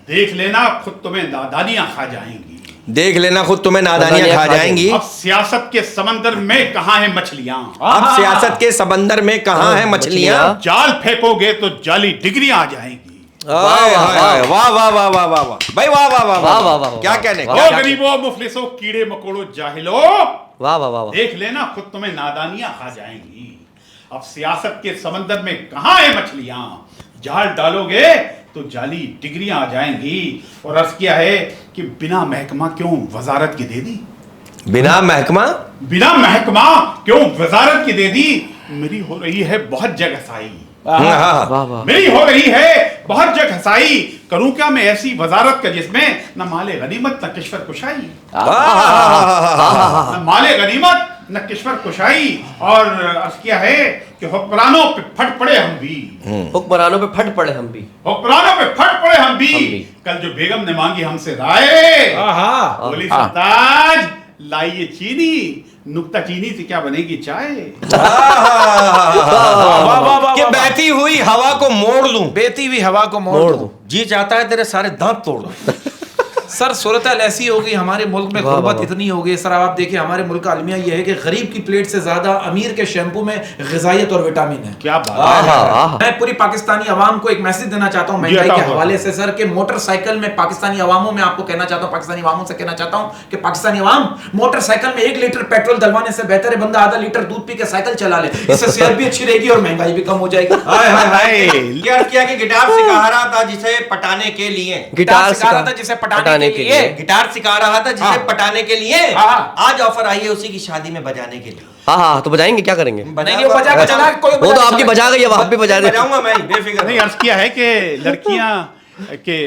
देख लेना खुद तुम्हें नादानियां खा जाएंगी। देख लेना खुद तुम्हें नादानियां खा जाएंगी। अब सियासत के समंदर में कहाँ है मछलियां? अब सियासत के समंदर में कहाँ है मछलियां? जाल फेंकोगे तो जाली डिग्रियां आ जाएंगी। वाह वाह वाह वाह वाह वाह वाह भाई, वाह वाह वाह वाह, वाह, वाह, क्या वाह। कहने। ओ गरीबो, मुफलिसो, कीड़े मकोड़ो जाहिलो, वाह वाह वाह वाह। देख लेना खुद तुम्हें नादानियां खा जाएंगी। अब सियासत के समंदर में कहाँ है मछलियां? जाल डालोगे तो जाली डिग्रियां आ जाएंगी। और अर्ज किया है कि बिना महकमा क्यों वजारत की दे दी? बिना महकमा, बिना महकमा क्यों वजारत की दे दी? मेरी हो रही है बहुत जगह साई। वाह वाह। मेरी हो रही है बहुत जग हसाई। करूं क्या मैं ऐसी वजारत का जिसमें न माले गनीमत न किश्वर कुशाई। न माले गनीमत न किश्वर कुशाई। और अर्ज किया है कि हुक्मरानों पे फट पड़े हम भी। हुक्मरानों पे फट पड़े हम भी। हुक्मरानों पे फट पड़े हम भी। कल जो बेगम ने मांगी हमसे राय, बोली सरताज लाइए चीनी, नुक्ता चीनी से क्या बनेगी चाय। कि बहती हुई हवा को मोड़ लूं, बहती हुई हवा को मोड़ दूं। जी चाहता है तेरे सारे दांत तोड़ दूं। सर सूरत-ए-हाल ऐसी हो गई हमारे मुल्क में, गुर्बत इतनी हो गई सर। अब आप देखिए हमारे मुल्क का अलमिया ये है कि गरीब की प्लेट से ज्यादा अमीर के शैम्पू में ग़िज़ाइयत और विटामिन है। क्या बात है। मैं पूरी पाकिस्तानी अवाम को एक मैसेज देना चाहता हूँ महंगाई के हवाले से सर, के मोटरसाइकिल में पाकिस्तानी अवामों में आपको कहना चाहता हूँ, पाकिस्तानी अवामों से कहना चाहता हूँ कि पाकिस्तानी अवाम, मोटरसाइकिल में 1 लीटर पेट्रोल डलवाने से बेहतर है बंदा आधा लीटर दूध पी के साइकिल चला ले। इससे सेहत भी अच्छी रहेगी और महंगाई भी कम हो जाएगी। हाय हाय हाय। क्या किया कि गिटार सिखा रहा था जिसे पटाने के लिए, गिटार सिखा रहा था जिसे पटाने के लिए, गिटार सिखा रहा था जिसे पटाने के लिए। आज ऑफर आई है उसी की शादी में बजाने के लिए। हाँ तो बजाएंगे, क्या करेंगे? नहीं वो बजा के चला, कोई वो तो आपकी बजा गई है, आप भी बजा दे। बजाऊंगा मैं, बेफिक्र नहीं। अर्ज किया है कि लड़कियां के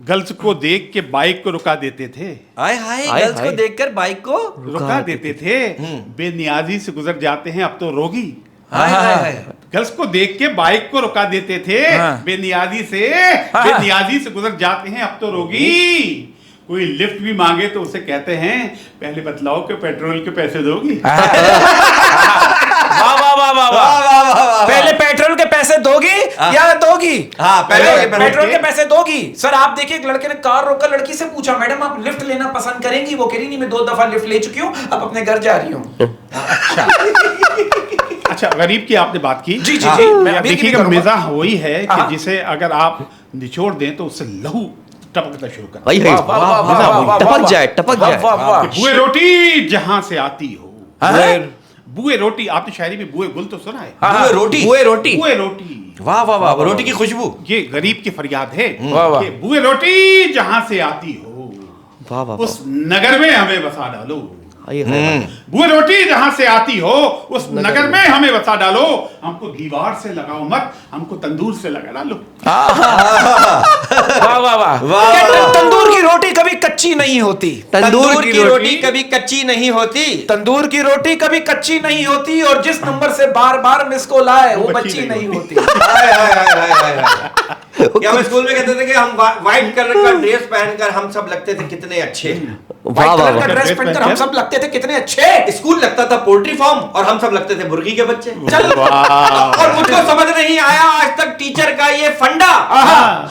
गर्ल्स को देख के बाइक को रुका देते थे। हाय हाय, हाय, गर्ल्स को हाय। देखकर बाइक को रुका देते थे। बेनियाजी से गुजर जाते हैं अब तो रोगी। हाय हाय हाय। गर्ल्स को देख के बाइक को रुका देते थे। बेनियाजी से गुजर जाते हैं अब तो रोगी। कोई लिफ्ट भी मांगे तो उसे कहते हैं पहले बतलाओ कि पेट्रोल के पैसे दोगी। वाह वाह वाह वाह वाह। पहले पेट्रोल के पैसे दोगी या दोगी? हाँ, पहले पेट्रोल के पैसे दोगी। सर आप देखिए एक लड़के ने कार रोका, लड़की से पूछा मैडम आप लिफ्ट लेना पसंद करेंगी? वो कह रही नहीं, मैं 2 दफा लिफ्ट ले चुकी हूँ, अब अपने घर जा रही हूँ। अच्छा, गरीब की आपने बात की। जी जी जी। मैं अभी देखिएगा मिजाह वही है कि जिसे अगर आप निचोड़ दें तो उससे लहू टपकना शुरू कर। भाई टपक जाए, टपक जाए। बुए रोटी जहां से आती हो। बुए रोटी, आपने शायरी में बुए गुल तो सुना है? बुए रोटी, बुए रोटी, बुए रोटी वाह वाह वाह, रोटी की खुशबू। ये गरीब की फरियाद है वाह, वाह। कि बुए रोटी जहां से आती हो वाह वाह उस नगर में हमें बसा डालो। आइए हाय बुए रोटी जहां से आती हो उस नगर में हमें बसा डालो। हमको दीवार से लगाओ मत, हमको तंदूर से लगा डालो। वाह वाह वाह। कहते हैं, तंदूर की रोटी कभी कच्ची नहीं होती। तंदूर की रोटी कभी कच्ची नहीं होती। तंदूर की रोटी कभी कच्ची नहीं होती और जिस नंबर से बार बार मिस कॉल आए वो बच्ची नहीं होती। हाय हाय हाय हाय हाय हाय। कि हम स्कूल में कहते थे कि हम व्हाइट कलर का ड्रेस पहनकर हम सब लगते थे कितने अच्छे। वाह वाह व्हाइट कलर का वाह ड्रेस पहनकर हम सब लगते थे कितने अच्छे। स्कूल लगता था पोल्ट्री फार्म और हम सब लगते थे मुर्गी के बच्चे। चल और मुझको समझ नहीं आया आज तक टीचर का ये फंडा।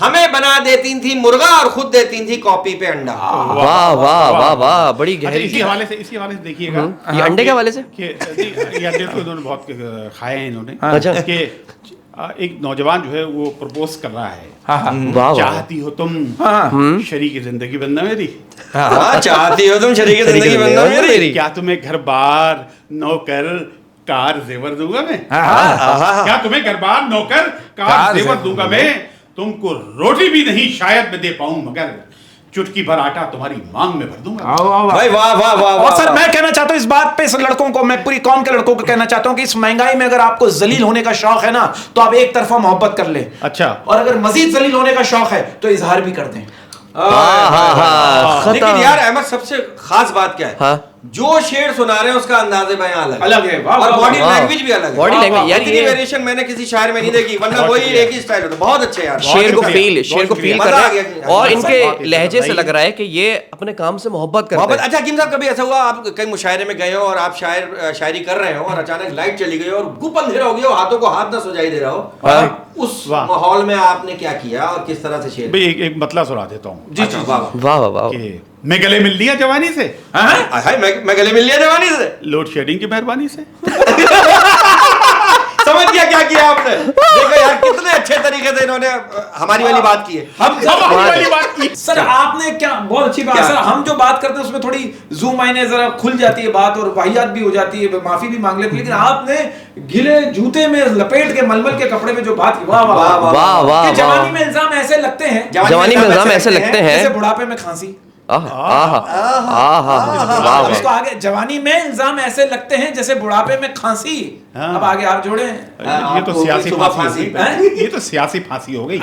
हमें बना देती थी मुर्गा और खुद देती थी कॉपी पे अंडा। वाह वाह वाह वाह, बड़ी अच्छा, गहरी। इसी हवाले से देखिएगा ये अंडे के हवाले से कि ये अंडे तो इन्होंने बहुत खाए हैं इन्होंने। अच्छा। कि एक नौजवान जो है वो प्रपोज कर रहा है। वाह वाह चाहती हो तुम शरीक जिंदगी बनना मेरी? चाहती हो तुम शरीक जिंदगी बनना मेरी? क्या तुम्हें घर बार नौकर कार जेवर दूंगा मैं? क्या तुम्हें घर बार नौकर कार जेवर दूंगा मैं? तुमको रोटी भी नहीं शायद मैं दे पाऊं मगर चुटकी भर आटा तुम्हारी मांग में भर दूंगा। भाई वाह वाह वाह। और सर मैं कहना चाहता हूँ इस बात पे, इस लड़कों को, मैं पूरी कौम के लड़कों को कहना चाहता हूँ कि इस महंगाई में अगर आपको जलील होने का शौक है ना तो आप एक तरफा मोहब्बत कर ले। अच्छा। और अगर मजीद जलील होने का शौक है तो इजहार भी कर दें। लेकिन यार अहमद सबसे खास बात क्या है? हाँ। जो शेर सुना रहे हैं उसका अंदाज़े बयां अलग है। वाह, और वाह, बॉडी वाह। लैंग्वेज भी अलग है। Body language, यार इतनी ये- वेरिएशन मैंने किसी शायर में नहीं देखी, वरना वही एक ही स्टाइल होता। बहुत अच्छे यार। शेर को शुक्रिया, शेर को बहुत फील शुक्रिया। कर मजा रहे आ हैं गया। और बहुत इनके बहुत लहजे से भाई। लग रहा है कि ये अपने काम से मोहब्बत करते मोहब्बत। हैं। अच्छा हकीम साहब, कभी ऐसा हुआ आप कहीं मुशायरे में गए हो और आप शायरी कर रहे हो और अचानक लाइट चली गई और गुप अंधेरा हो गया हो, हाथों को हाथ ना सुझाई दे रहा हो, उस वाह। माहौल में आपने क्या किया और किस तरह से शेर? भाई एक मतला सुना देता हूँ जी जी वाह वाह वाह वाह। कि मैं गले मिल लिया जवानी से, हाय मैं गले मिल लिया जवानी से। लोड शेडिंग की मेहरबानी से। समझ गया क्या किया आपने? देखो यार कितने अच्छे तरीके से इन्होंने हमारी वाली बात की है। हमारी वाली बात की। सर आपने क्या बहुत अच्छी बात। क्या? सर हम जो बात करते हैं उसमें थोड़ी जूम आईने जरा खुल जाती है बात और वाहियात भी हो जाती है, माफी भी मांग लेते हैं, लेकिन आपने गिले जूते में लपेट के मलमल के कपड़े में जो बात की, वाह वाह वाह, वाह, वाह वाह कि जवानी वाह। में इल्जाम ऐसे लगते हैं, जवानी में इल्जाम ऐसे लगते हैं जैसे बुढ़ापे में खांसी। वाह इसको आगे, जवानी में इल्जाम ऐसे लगते हैं जैसे बुढ़ापे में खांसी। हाँ। अब आगे आप जोड़े। ये तो आपको सियासी सुबह फांसी हो हैं? गई। ये तो सियासी फांसी हो गई।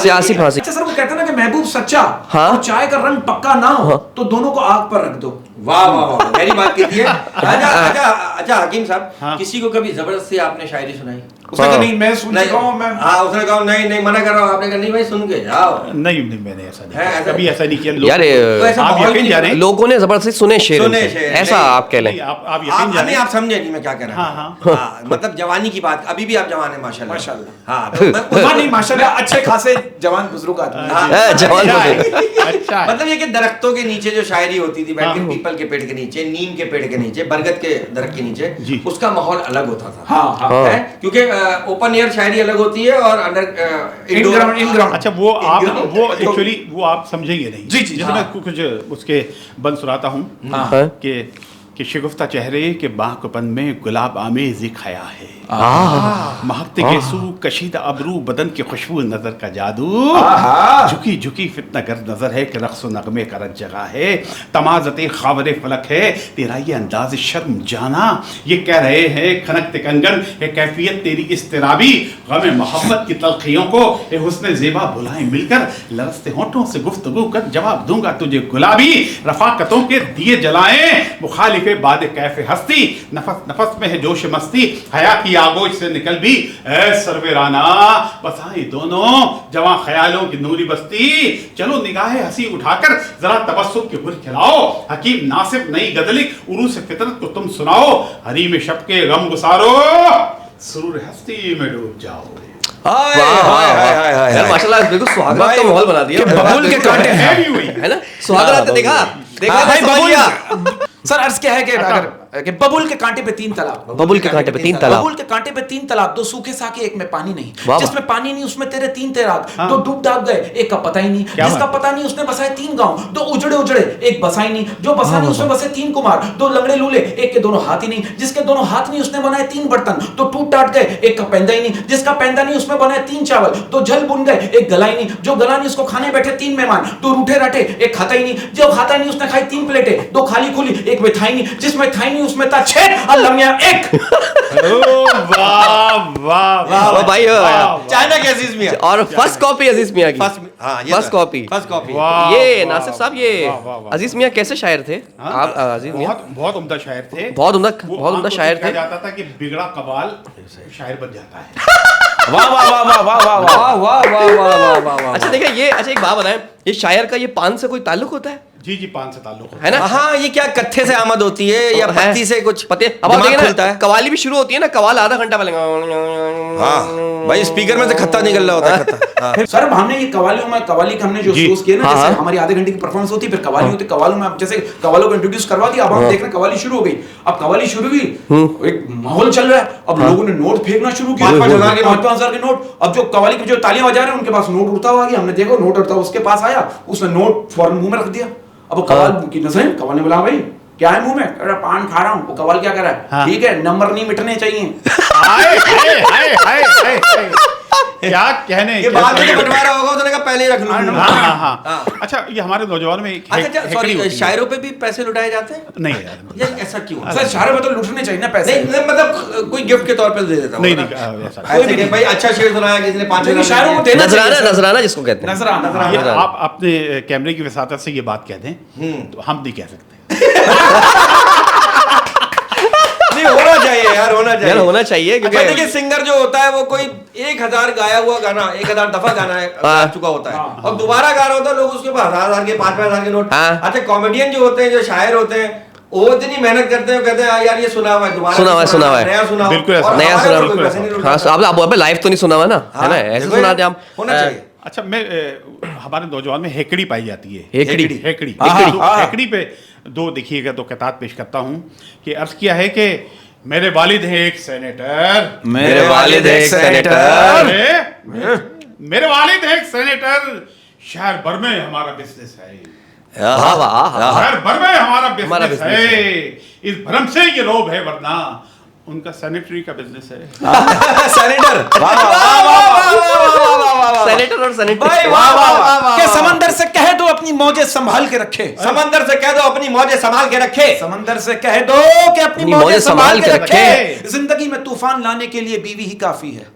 सियासी फांसी। अच्छा सर वो कहते हैं ना कि महबूब सच्चा हाँ। और चाय का रंग पक्का ना हो तो दोनों को आग पर रख दो। वाह वाह वाह, गहरी बात की है। अच्छा हकीम साहब, हाँ। किसी को कभी जबरदस्ती आपने शायरी सुनाई? उसने कहा नहीं मैं सुन चुका हूं मैं। हाँ उसने कहा नहीं मना कर रहा हूँ, आपने कहा नहीं भाई सुन के जाओ। नहीं मैंने ऐसा नहीं है, किया। ऐसा- कभी ऐसा नहीं किया। यार तो ऐसा आप माहौल भी यकीन नहीं जाने लोगों ने जबरदस्ती सुने शेर सुने उनसे। शेर, ऐसा नहीं, आप कह लें। आप यकीन जाने। आप समझे नहीं मैं क्या कह रहा हूँ। हाँ। मतलब जवानी की बात, अभी भी आप जवान है माशाल्लाह। माशाल्लाह। हाँ तो मैं- हाँ नहीं माशाल्लाह अच्छे खासे जवान बुजुर्ग आदमी। हाँ, जवान अच्छा बुजुर्ग। है, अच्छा है। मतलब ये कि दरख्तों के नीचे जो शायरी होती थी, बैठ के हाँ। पीपल के पेड़ के नीचे, नीम के पेड़ के नीचे, बरगद के दरख्त के नीचे, जी। उसका माहौल अलग होता था। हाँ हाँ है क्योंकि ओपन एयर शायरी अलग होती है और अंडर इन ग्राउंड अच्छा वो एक्चुअली वो आप समझेंगे नहीं। जी, जी, जैसे हाँ। मैं कुछ उसके बंद सुनाता हूँ हाँ। कि शिगुफ्ता चेहरे के बाकपन में गुलाब आमेज़ एक हया है। महकते गेसू कशीदा अबरू बदन की खुशबू नजर का जादू, झुकी झुकी फितना गर्द नजर है कि रक्स नगमे का रंग जगह है, तमाज़ते ख़ावरे फलक है तेरा ये अंदाज शर्म जाना, ये कह रहे हैं खनकते कंगन ये कैफियत तेरी इस्तिराबी, गमे मोहब्बत की तलखियों को ये हुस्न ज़ेबा बुलाएं मिलकर, लरसते होंठों से गुफ्तगू कर जवाब दूंगा तुझे गुलाबी, रफ़ाकतों के दिए जलाएं मुखालिफे बाद कैफ़े हस्ती, नफस नफस में है जोश मस्ती, हया की आगोश से निकल भी ऐ सरवेराना, बसाई दोनों जवां ख्यालों की नूरी बस्ती, चलो निगाहें हंसी उठाकर जरा तबस्सुम के गुल खिलाओ, हकीम नासिफ नई गजलिक उरूस फितरत को तुम सुनाओ, हरीम शब के गम गुसारो सुरूर हस्ती में डूब जाओ। यार माशाल्लाह बिल्कुल सुहागरात का माहौल बना दिया। बबूल के कांटे हैं। है भी वही। है ना सुहागरात देखा भाई बबूल। सर अर्ज क्या है कि अगर कि बबुल के कांटे पे 3 तालाब, बबुल के कांटे पे 3 तालाब, बबुल के कांटे पे 3 तालाब, 2 सूखे साके, एक में पानी नहीं, वाह। जिसमें पानी नहीं उसमें तेरे 3 तैराक, 2 डूब डाब गए, एक का पता ही नहीं, जिसका पता नहीं उसने बसाए 3 गांव, 2 उजड़े उजड़े, एक बसा ही नहीं, जो बसा नहीं उसमें बसे 3 कुमार, 2 लंगड़े लूले, एक के दोनों हाथ ही नहीं, जिसके दोनों हाथ नहीं उसने बनाए 3 बर्तन, 2 टूट टाट गए, एक का पैंदा ही नहीं, जिसका पैंदा नहीं उसमें बनाए 3 चावल, 2 जल बुन गए, एक गला ही नहीं, जो गला नहीं उसको खाने बैठे 3 मेहमान, 2 रूठे राठे, एक खाता ही नहीं, जो खाता नहीं उसने खाई 3 प्लेटें, 2 खाली खुली, एक में था ही नहीं, जिसमें था ही नहीं उसमें था 6 और लम्या 1। वाह वाह वाह भाई, चाइना के अजीज मियां और फर्स्ट कॉपी अजीज मियां की, फर्स्ट कॉपी, फर्स्ट कॉपी। वाह, ये वाह, नासिर साहब, ये वाह, वाह, वाह। अजीज मियां कैसे शायर थे? आप अजीज मियां बहुत उम्दा शायर थे, बहुत उम्दा वो शायर कहा थे। जाता था कि बिगड़ा कबाल शायर बन जाता है। वाह वाह वाह वाह वाह वाह वाह वाह वाह वाह वाह वाह। अच्छा देखिए, ये अच्छा एक बात बताएं, ये शायर का ये पान से कोई ताल्लुक होता है? जी जी, पान से ताल्लुक है ना? हाँ, ये क्या कत्थे से आमद होती है या है। पत्ती से कुछ पते अब आप दिमाग देखिए खुलता ना, है। कवाली भी शुरू होती है ना, कवाल आधा घंटा पहले। हाँ भाई, स्पीकर में से खत्ता निकल रहा होता है, खत्ता। हाँ। सर अब हमने ये कवालियों में कवाली का हमने जो जी। शोज किए ना, हाँ, जैसे हाँ। हमारी आधे घंटे की परफॉर्मेंस होती है, फिर कवाली होती है, कवालों में अब जैसे कवालों को इंट्रोड्यूस करवा दिया, अब हम देख रहे हैं कवाली शुरू हो गई, अब कवाली शुरू हुई, एक माहौल चल रहा है, अब लोगों ने नोट फेंकना शुरू किया, 5,000 के नोट, अब जो कवाली के जो तालियां बजा रहे हैं उनके पास नोट उड़ता हुआ गया, हमने देखो नोट उड़ता हुआ उसके पास आया, उसने नोट फौरन मुंह में रख दिया। अब कवाल की नजरें, कवाल ने बोला भाई क्या है मुंह में? अरे पान खा रहा हूँ। वो कवाल क्या कर रहा है? हाँ। ठीक है, नंबर नहीं मिटने चाहिए। हाय हाय हाय हाय हाय हाय। क्या कहने, ये क्या बाद में कहने। जो बंटवारा होगा उसने कहा पहले ही रख लूं। हाँ हाँ हाँ। अच्छा, ये हमारे नौजवान में एक अच्छा हैकड़ी सॉरी, होती है। शायरों पे भी पैसे लुटाए जाते हैं? नहीं यार, यार ऐसा क्यों? सर शहर में तो लूटने चाहिए ना पैसे। नहीं मतलब कोई गिफ्ट के तौर पे दे देता हूं नहीं ना। नहीं ऐसा ऐसे कि भाई अच्छा शेर सुनाया किसी ने 5,000 लेकिन शायरों को देना नजराना, चाहिए सर। नजराना जिसको कहते हैं। नजराना। ये हाँ। आप अपने कैमरे की वसातत से ये बात कह दें तो हम नहीं कह सकते। नहीं, होना चाहिए यार, होना चाहिए। यार होना चाहिए, क्योंकि अच्छा देखिए, सिंगर जो होता है वो कोई 1,000 गाया हुआ गाना 1,000 दफा गाना गा चुका होता है, और दोबारा गा रहा होता है, लोग उसके पास 1,000 के 5,000 के नोट। हाँ। अच्छा, कॉमेडियन जो होते हैं, जो शायर होते हैं, वो इतनी मेहनत करते हैं, कहते हैं यार ये सुना हुआ है, दोबारा सुना हुआ है, सुना हुआ है। नया सुना, बिल्कुल ऐसा। नया सुना, बिल्कुल ऐसा। हाँ, आप लाइव तो नहीं सुना हुआ ना, है ना? ऐसे सुना दे हम। होना चाहिए। अच्छा, मैं हमारे नौजवान में हेकड़ी पाई जाती है। हेकड़ी। हेकड़ी हाँ, तो हाँ। हेकड़ी पे दो देखिएगा तो किताब पेश करता हूँ कि अर्ज किया है कि मेरे वालिद हैं एक सेनेटर, मेरे वालिद एक सेनेटर, मेरे वालिद हैं एक सेनेटर, शहर भर में हमारा बिजनेस है, वाह वाह। शहर भर में हमारा हमारा बिजनेस business है, इस भ्रम से ये लोग है, वरना उनका सैनिटरी का बिजनेस है। सेनेटर, सेनेटर और सेनेटर। भाई वाह वाह वाह। के समंदर से कह दो अपनी मौजें संभाल के रखे। समंदर से कह दो अपनी मौजें संभाल के रखे। समंदर से कह दो कि अपनी मौजें मौजें संभाल के रखे। रखे। जिंदगी में तूफान लाने के लिए बीवी ही काफी है।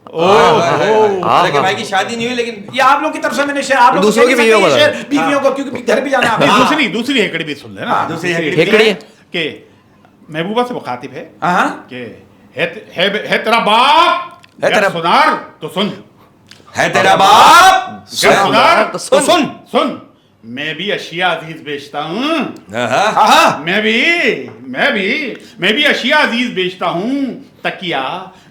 लेकिन भाई की शादी नहीं हुई, लेकिन ये आप लोगों की तरफ से मैंने शेर, आप लोग दूसरों की बीवियों को शेर बीवियों को, क्योंकि घर भी जाना है आपको। दूसरी हेकड़ी भी सुन लेना। दूसरी हेकड़ी है। के महबूबा से मुखातिब है हाँ। कि है तेरा बाप, है तेरा सुनार तो सुन, है तेरा बाप सुनार तो तो सुन। सुन, मैं भी अशिया अजीज बेचता हूँ, हाँ। मैं भी अशिया अजीज बेचता हूँ, तकिया,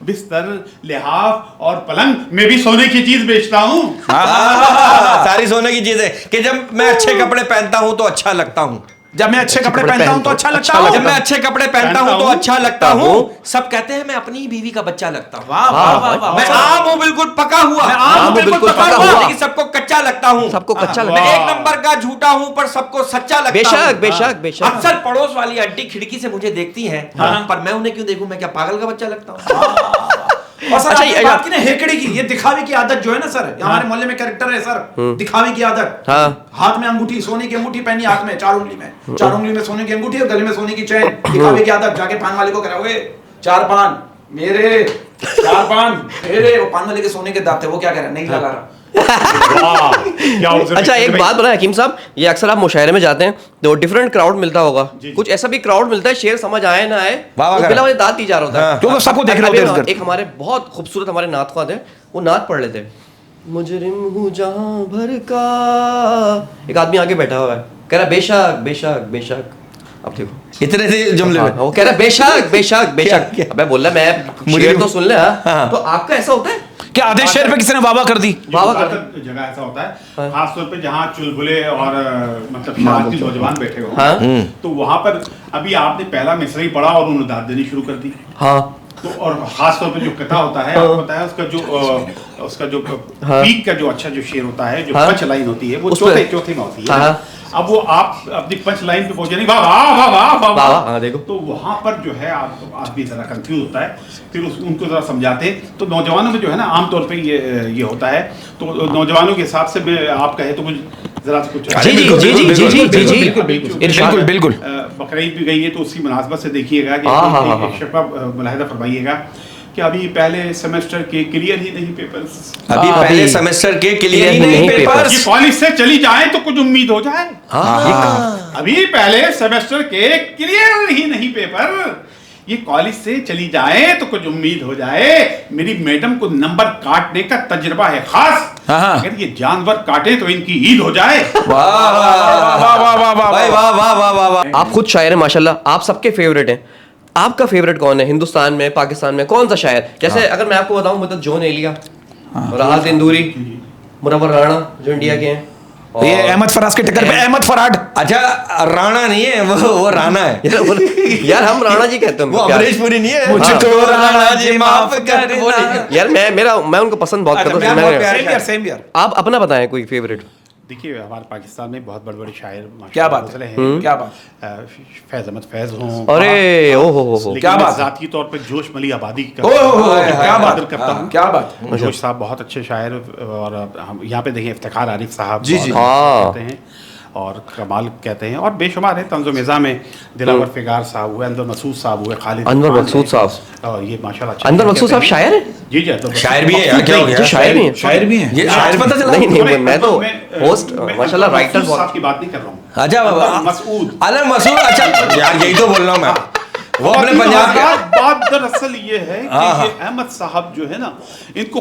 बिस्तर, लिहाफ और पलंग, मैं भी सोने की चीज बेचता हूँ। सारी सोने की चीजें, कि जब मैं अच्छे कपड़े पहनता हूँ तो अच्छा लगता हूँ, जब मैं अच्छे कपड़े पहनता हूँ तो अच्छा लगता हूँ। जब मैं अच्छे कपड़े पहनता हूँ तो अच्छा लगता हूँ। सब कहते हैं मैं अपनी ही बीवी का बच्चा लगता हूँ। वाह वाह वाह वाह। मैं आम हूँ बिल्कुल पका हुआ, मैं आम हूँ बिल्कुल पका हुआ। लेकिन सबको कच्चा लगता हूँ। सबको कच्चा मैं लगता है। एक नंबर का झूठा हूँ पर सबको सच्चा लगता हूँ। बेशक बेशक बेशक। अक्सर पड़ोस वाली आंटी खिड़की से मुझे देखती हैं, पर मैं उन्हें क्यों देखूं? मैं क्या पागल का बच्चा लगता हूँ? और सर अच्छा, आपने ये- बात की ना हेकड़ी की, ये दिखावे की आदत जो है ना सर, हमारे मोहल्ले में कैरेक्टर है सर, दिखावे की आदत। हाँ। हाथ में अंगूठी, सोने की अंगूठी पहनी हाथ में, 4 उंगली में, 4 उंगली में सोने की अंगूठी और गले में सोने की चैन, दिखावे की आदत। जाके पान वाले को कह रहा, ओए 4 पान मेरे, 4 पान मेरे। वो पान वाले के सोने के दांत थे, वो क्या कह रहा है? नहीं लगा रहा। वाह, क्या observation अच्छा, है एक भाई। बात बताएं हकीम साहब, ये अक्सर आप मुशायरे में जाते हैं तो डिफरेंट क्राउड मिलता होगा, जी। कुछ ऐसा भी क्राउड मिलता है शेर समझ आए ना आए, वाह, वाह, वो बिला वजह दांत ही जा रहा होता है। हाँ। क्योंकि सबको देख रहे अभी होते हैं इस घर। एक हमारे बहुत खूबसूरत हमारे नात ख्वां थे, वो नात पढ़ लेते, मुजरिम हूँ जहां भर का। एक आदमी आगे बैठा हुआ है, कह रहा बेशक बेशक बेशक। अब देखो इतने से जुमले हाँ, में वो कह रहा बेशक बेशक बेशक। अबे बोल रहा मैं मुझे शेर तो सुन ले। हाँ। हाँ। तो आपका ऐसा होता है? क्या आधे शहर पे किसी ने वाह कर दी? वाह कर ज्यादातर जगह ऐसा होता है, खासतौर पे जहाँ चुलबुले और मतलब शरारती नौजवान बैठे हो, हाँ। तो वहाँ पर अभी आपने पहला मिसरा ही पढ़ा और उन्होंने दाद देनी शुरू कर दी। हाँ तो और खास तौर पे जो कथा होता है, आपको पता है उसका जो पीक का जो अच्छा जो शेर होता है, जो पंच लाइन होती है, वो उस पे- चौथे में होती है। हाँ। अब वो आप अपनी पंच लाइन पे पहुंचे नहीं, वाह वाह वाह वाह वाह वाह, वाह, हाँ, देखो। तो वहां पर जो है आदमी जरा कंफ्यूज होता है, फिर उनको जरा समझाते हैं। तो नौजवानों में जो है ना आमतौर पे ये होता है, तो नौजवानों के हिसाब से मैं आप कहे तो कुछ जरा कुछ जी जी जी जी जी जी जी जी बिल्कुल बिल्कुल। बकरीद भी गई है, तो उसकी मुनासबत से देखिएगा कि हाँ, हाँ, हाँ। एक शफ़ा मुलाहिदा फरमाइएगा कि अभी पहले सेमेस्टर के क्लियर ही नहीं पेपर्स, अभी हाँ, पहले अभी सेमेस्टर के क्लियर ही नहीं नहीं पेपर्स। पेपर्स। ये कॉलेज से चली जाए तो कुछ उम्मीद हो जाए। अभी पहले सेमेस्टर के क्लियर ही नहीं पेपर, ये कॉलेज से चली जाए तो कुछ उम्मीद हो जाए। मेरी मैडम को नंबर काटने का तजुर्बा है खास, हाँ। अगर ये जानवर काटे तो इनकी ईद हो जाए। वाह भाई, वाह वाह वाह वाह वाह। आप खुद शायर हैं माशाल्लाह, आप सबके फेवरेट हैं। आपका फेवरेट कौन है हिंदुस्तान में, पाकिस्तान में? कौन सा शायर? जैसे अगर मैं आपको बताऊं, मतलब जॉन एलिया, राहत इंदूरी, मुनव्वर राणा जो इंडिया के हैं, और ये अहमद फराज के टक्कर पे अहमद फराड। अच्छा, राणा नहीं है वो राणा है। यार हम राणा जी कहते हैं वो उनको, प्यार अमरीश से। पुरी नहीं है। मुझको राणा जी माफ करना। यार मैं उनको पसंद बहुत करता हूँ। सेम यार। आप अपना बताएं कोई फेवरेट। देखिए हमारे पाकिस्तान में बहुत बड़े बड़े शायर क्या बात गुजरे है, हैं। क्या बात। फैज अहमद फैज हों, अरे ओ हो लेकिन क्या मैं बात है। जाती तौर पे जोश मली आबादी का क्या बात कदर करता हूँ। क्या बात। जोश साहब बहुत अच्छे शायर, और हम यहाँ पे देखें इफ्तिखार आरिफ साहब जी, जी। बहुत हाँ। कहते हैं और कमाल कहते हैं, और बेशुमार है। तंज़ो मिज़ा में दिलावर फिगार साहब हुए, अनवर मसूद साहब हुए, खालिद अनवर खान मकसूद है, साहब। और ये माशाल्लाह अच्छे अनवर कहते मकसूद साहब हैं। शायर हैं? जी जी, अनवर शायर भी है यार, मकसूद क्या हो नहीं, गया? जो शायर भी हैं? शायर भी है। ये आज पता चला? नहीं, सुने, मैं तो मैं- होस्ट, मैं माशाल्लाह अनवर राइटर मकसूद बहुत- साहब की बात नहीं कर रहा हूँ। अच्छा अनवर मसूद। अनवर मसूद, अच्छा यार यही तो बोल रहा हूँ मैं। वो अपने पंजाब के बात दरअसल ये है कि ये अहमद साहब जो है ना, इनको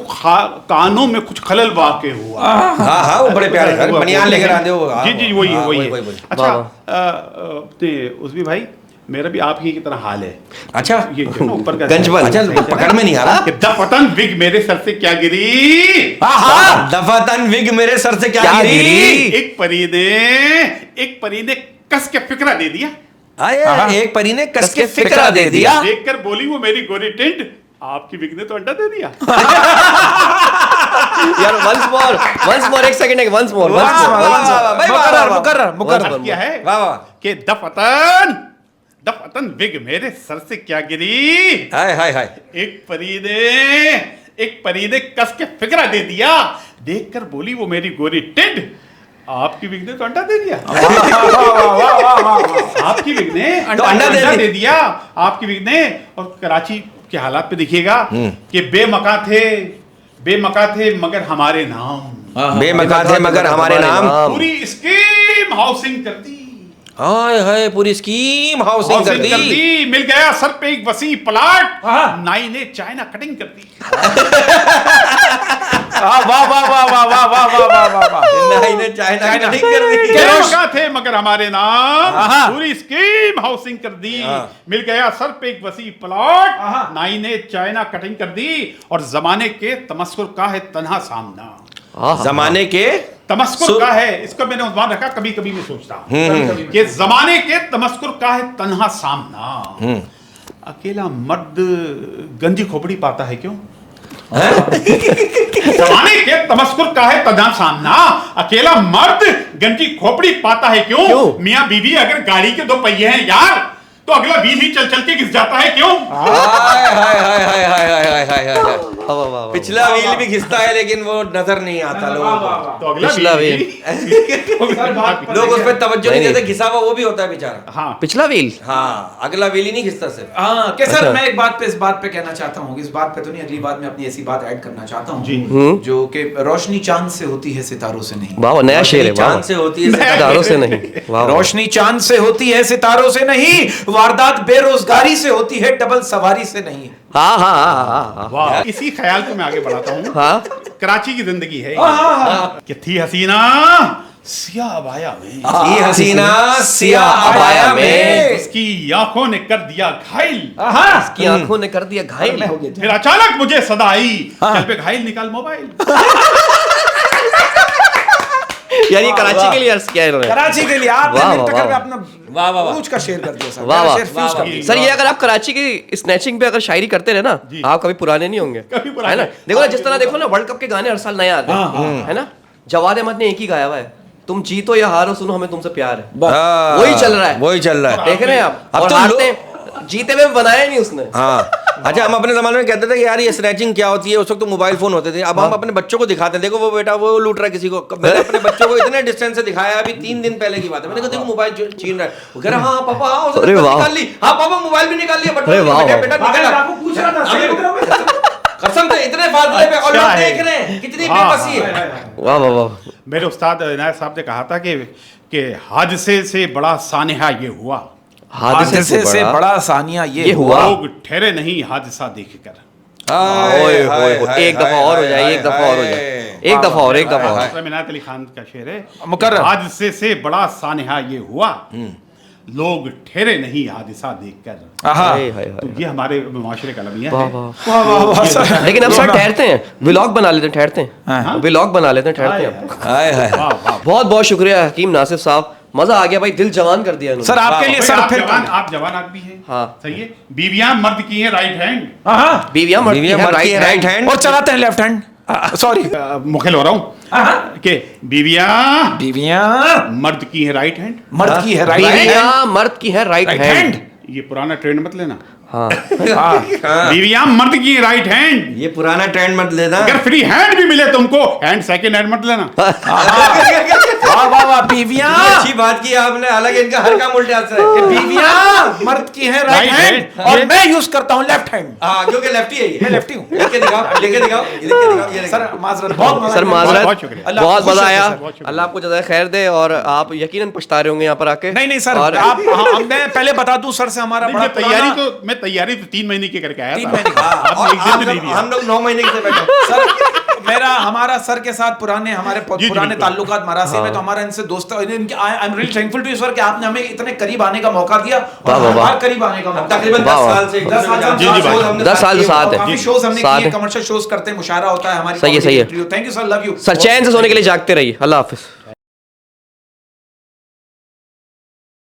कानों में कुछ खलल वाक़ हुआ। हाँ हाँ, वो बड़े प्यारे सर, बनियान लेकर आते हो। जी जी, वही है, वही है। वही। अच्छा, अपने उस्मी भाई, मेरा भी आप ही की तरह हाल है। अच्छा, ये जो ना ऊपर का गंजबन। अच्छा पकड़ में नहीं आ रहा। कि दफतन विग मेरे सर से क्या गिरी, दफातन विग मेरे सर से क्या क्या गिरी। गिरी? एक परी ने कस के फिक्रा दे दिया, आए, एक परी ने कस के फिक्रा दे दिया। देखकर बोली वो मेरी गोरी टिंट, आपकी विग ने तो अंडा दे दिया। यार once more एक सेकंड, once more मुकर्रर। क्या है वाह वाह। कि दफतन विग मेरे सर से क्या गिरी, हाय हाय हाय। एक परी ने कस के फिक्रा दे दिया, देखकर बोली वो मेरी गोरी टिड, आपकी विग ने तो अंडा दे दिया। आपकी विग ने अंडा दे दिया, आपकी विग ने। और कराची के हालात पे देखिएगा कि बेमका थे मगर हमारे नाम, बेमका थे मगर हमारे नाम। पूरी स्कीम हाउसिंग कर दी, हाय हाय, पूरी स्कीम हाउसिंग कर दी। मिल गया सर पे एक वसी प्लाट, नाई ने चाइना कटिंग कर दी। नहीं ने चाइना कटिंग कर दी। बेमका थे मगर हमारे नाम, पूरी स्कीम हाउसिंग कर दी। मिल गया सर पे एक वसी प्लाट, नाई ने चाइना कटिंग कर दी। और जमाने के तमस्कुर का है तन्हा सामना, जमाने के तमस्कुर का है, इसका मैंने उन्वान रखा, कभी कभी मैं सोचता हूँ कि जमाने के तमस्कुर का है तन्हा सामना, अकेला मर्द गंजी खोपड़ी पाता है क्यों। जमाने के तमस्कुर का है तन्हा सामना, अकेला मर्द गंजी खोपड़ी पाता है क्यों। मियाँ बीवी अगर गाड़ी के दो पहिए हैं यार, तो अगला व्हील ही चल चल के घिस जाता है क्यों। हाय हाय हाय हाय हाय हाय हाय हाय हाय। वाह, वाह, वाह। पिछला व्हील भी घिसता है लेकिन वो नजर नहीं आता लोगों को। तो अगला पिछला व्हील लोग उस पर तवज्जो नहीं नहीं। देते, घिसा हुआ वो भी होता है बेचारा। हाँ, पिछला व्हील। हाँ, अगला व्हील ही नहीं घिसता सिर्फ। हाँ क्या सर, अच्छा। मैं एक बात पे इस बात पे कहना चाहता हूँ, इस बात पे तो नहीं, अगली बात में अपनी ऐसी बात ऐड करना चाहता हूँ जी। जो कि रोशनी चांद से होती है सितारों से नहीं। वाह, नया शेर है। चांद से होती है सितारों से नहीं। वाह, वाह। रोशनी चांद से होती है सितारों से नहीं, वारदात बेरोजगारी से होती है डबल सवारी से नहीं। हाँ हाँ हाँ हाँ वाह, इसी ख्याल को मैं आगे बढ़ाता हूँ। हाँ। कराची की जिंदगी है कि थी हसीना सिया अबाया में ये हसीना सियाह अबाया में उसकी आंखों ने कर दिया घायल, की आंखों ने कर दिया घायल। फिर अचानक मुझे सदा आई, चल पे घायल निकाल मोबाइल। यार ये कराची के लिए अर्ज किया है इन्होंने। कराची के लिए वाह, आपने वाह, टक्कर में वाह। अपना वाह, वाह, वाह। उरूज का शेर कर दिया सर। वाह मेरा वाह शेर फ्यूज कर दिया। सर, ये अगर आप कराची की स्नैचिंग पे अगर शायरी करते रहे ना, आप कभी पुराने नहीं होंगे। कभी पुराने। है ना? देखो ना, जिस तरह देखो ना, वर्ल्ड कप के गाने हर साल नए आते हैं, है ना? जवाद अहमद ने एक ही गाया हुआ है, तुम जीतो या हारो सुनो हमें तुमसे प्यार है। हाँ, वही चल रहा है, वही चल रहा है। देख रहे हैं आप। अब और तो हारते जीते हुए बनाया नहीं उसने। हाँ, अच्छा, हम अपने जमाने में कहते थे कि यार ये स्नैचिंग क्या होती है, उस वक्त तो मोबाइल फोन होते थे। अब हम अपने बच्चों को दिखाते हैं, देखो वो बेटा वो लूट रहा है किसी को। मैंने अपने बच्चों को इतने डिस्टेंस से दिखाया, अभी 3 दिन पहले की बात है। मैंने कहा देखो मोबाइल छीन रहा है। वो कह रहा हाँ पापा, हाँ उसने अरे वाह। निकाल ली, हाँ पापा मोबाइल भी निकाल लिया। अरे वाह, वाह। बेटा बाकी निकाला। आपको पूछ रहा था सही उतरा मैं। कसम से इतने फासले पे, और अच्छा लोग है। देख रहे हैं कितनी हाँ, बेबसी है। वाह वाह वाह। मेरे उस्ताद इनायत साहब ने कहा था कि हादसे से बड़ा सानिहा ये हुआ, हादसे से बड़ा सानिया ये ये हुआ। लोग ठहरे नहीं हादसा देखकर। ओए होए होए, एक दफा और हो जाए, एक दफा और हो जाए, एक दफा और, एक दफा और। मतलब इनायत अली खान का शेर है, मुकर्रर। हादसे से बड़ा सानिहा ये हुआ, लोग ठहरे नहीं हादसा देखकर। हाय हाय तो हाय। ये हमारे माशरे का लमिया वाह है। वाह। वाह वाह वाह सर। लेकिन अब सर ठहरते हैं, व्लॉग बना लेते हैं, ठहरते हैं, व्लॉग बना लेते हैं, ठहरते हैं। हाय हाय। वाह वाह। बहुत बहुत शुक्रिया हकीम नासिर साहब, मजा आ गया भाई, दिल जवान कर दिया इन्होंने। सर आपके लिए भाई, सर फिर आप जवान आदमी हैं। हाँ। सही है। बीवियां मर्द की हैं राइट हैंड, हाँ बीवियां मर्द की बीवियां है मर्द की राइट राइट हैंड और चलाते हैं लेफ्ट हैंड। सॉरी मुखिल हो रहा हूँ कि बीवियां बीवियां मर्द की हैं राइट हैंड। मर्द की है राइट हैंड। बीवियां मर्द की है राइट राइट हैंड। हैंड। ये पुराना ट्रेंड मत लेना। हाँ बीवियां मर्द की हैं राइट हैंड, ये पुराना ट्रेंड मत लेना। अगर फ्री हैंड भी मिले तुमको, हैंड सेकंड हैंड मत लेना। वाह वाह वाह बीवियां अच्छी बात की आपने, हालांकि इनका हर काम उल्टे हाथ से है। बीवियां मर्द की है राइट Right हैंड hand। और मैं यूज करता हूँ लेफ्ट हैंड। हाँ, क्योंकि लेफ्टी है ये। मैं लेफ्टी हूँ। लिख के दिखाओ, लिख के दिखाओ, ये लिख के दिखाओ, ये लिख के सर दिखाओ। माजरत बहुत सर बहुत माजरत, शुक्रिया। अल्लाह बहुत खुश मजा रखे आया, सर, बहुत शुक्रिया। अल्लाह आपको जज़ाए खैर दे, और आप यकीनन पछता रहे होंगे यहाँ पर आके। नहीं नहीं सर, और आप मैं पहले बता दूं सर से हमारा बड़ा मैं तैयारी तो 3 महीने की करके आया 3 था। महीने की। आपने एक दिन भी नहीं दिया। हम लोग 9 महीने से बैठे। सर मेरा हमारा सर के साथ पुराने हमारे जी, पुराने बिल्कुल। ताल्लुकात मरासी में, तो हमारा इनसे दोस्त I am really thankful to you sir कि आपने हमें इतने करीब आने का मौका दिया वाह, और वाह, वाह। हर करीब आने का मौका तकरीबन दिया। 10 वाह, साल से 10 साल से जी, जी, shows भाई। हमने 10 साल से किए, साथ और है। काफी शोज हमने साथ किए, है। कमर्शियल शोज करते हैं, मुशायरा होता है हमारी। सही है, सही है। Thank you sir, love you. Sir चैन से सोने के लिए जागते रहिए। अल्लाह हाफिज।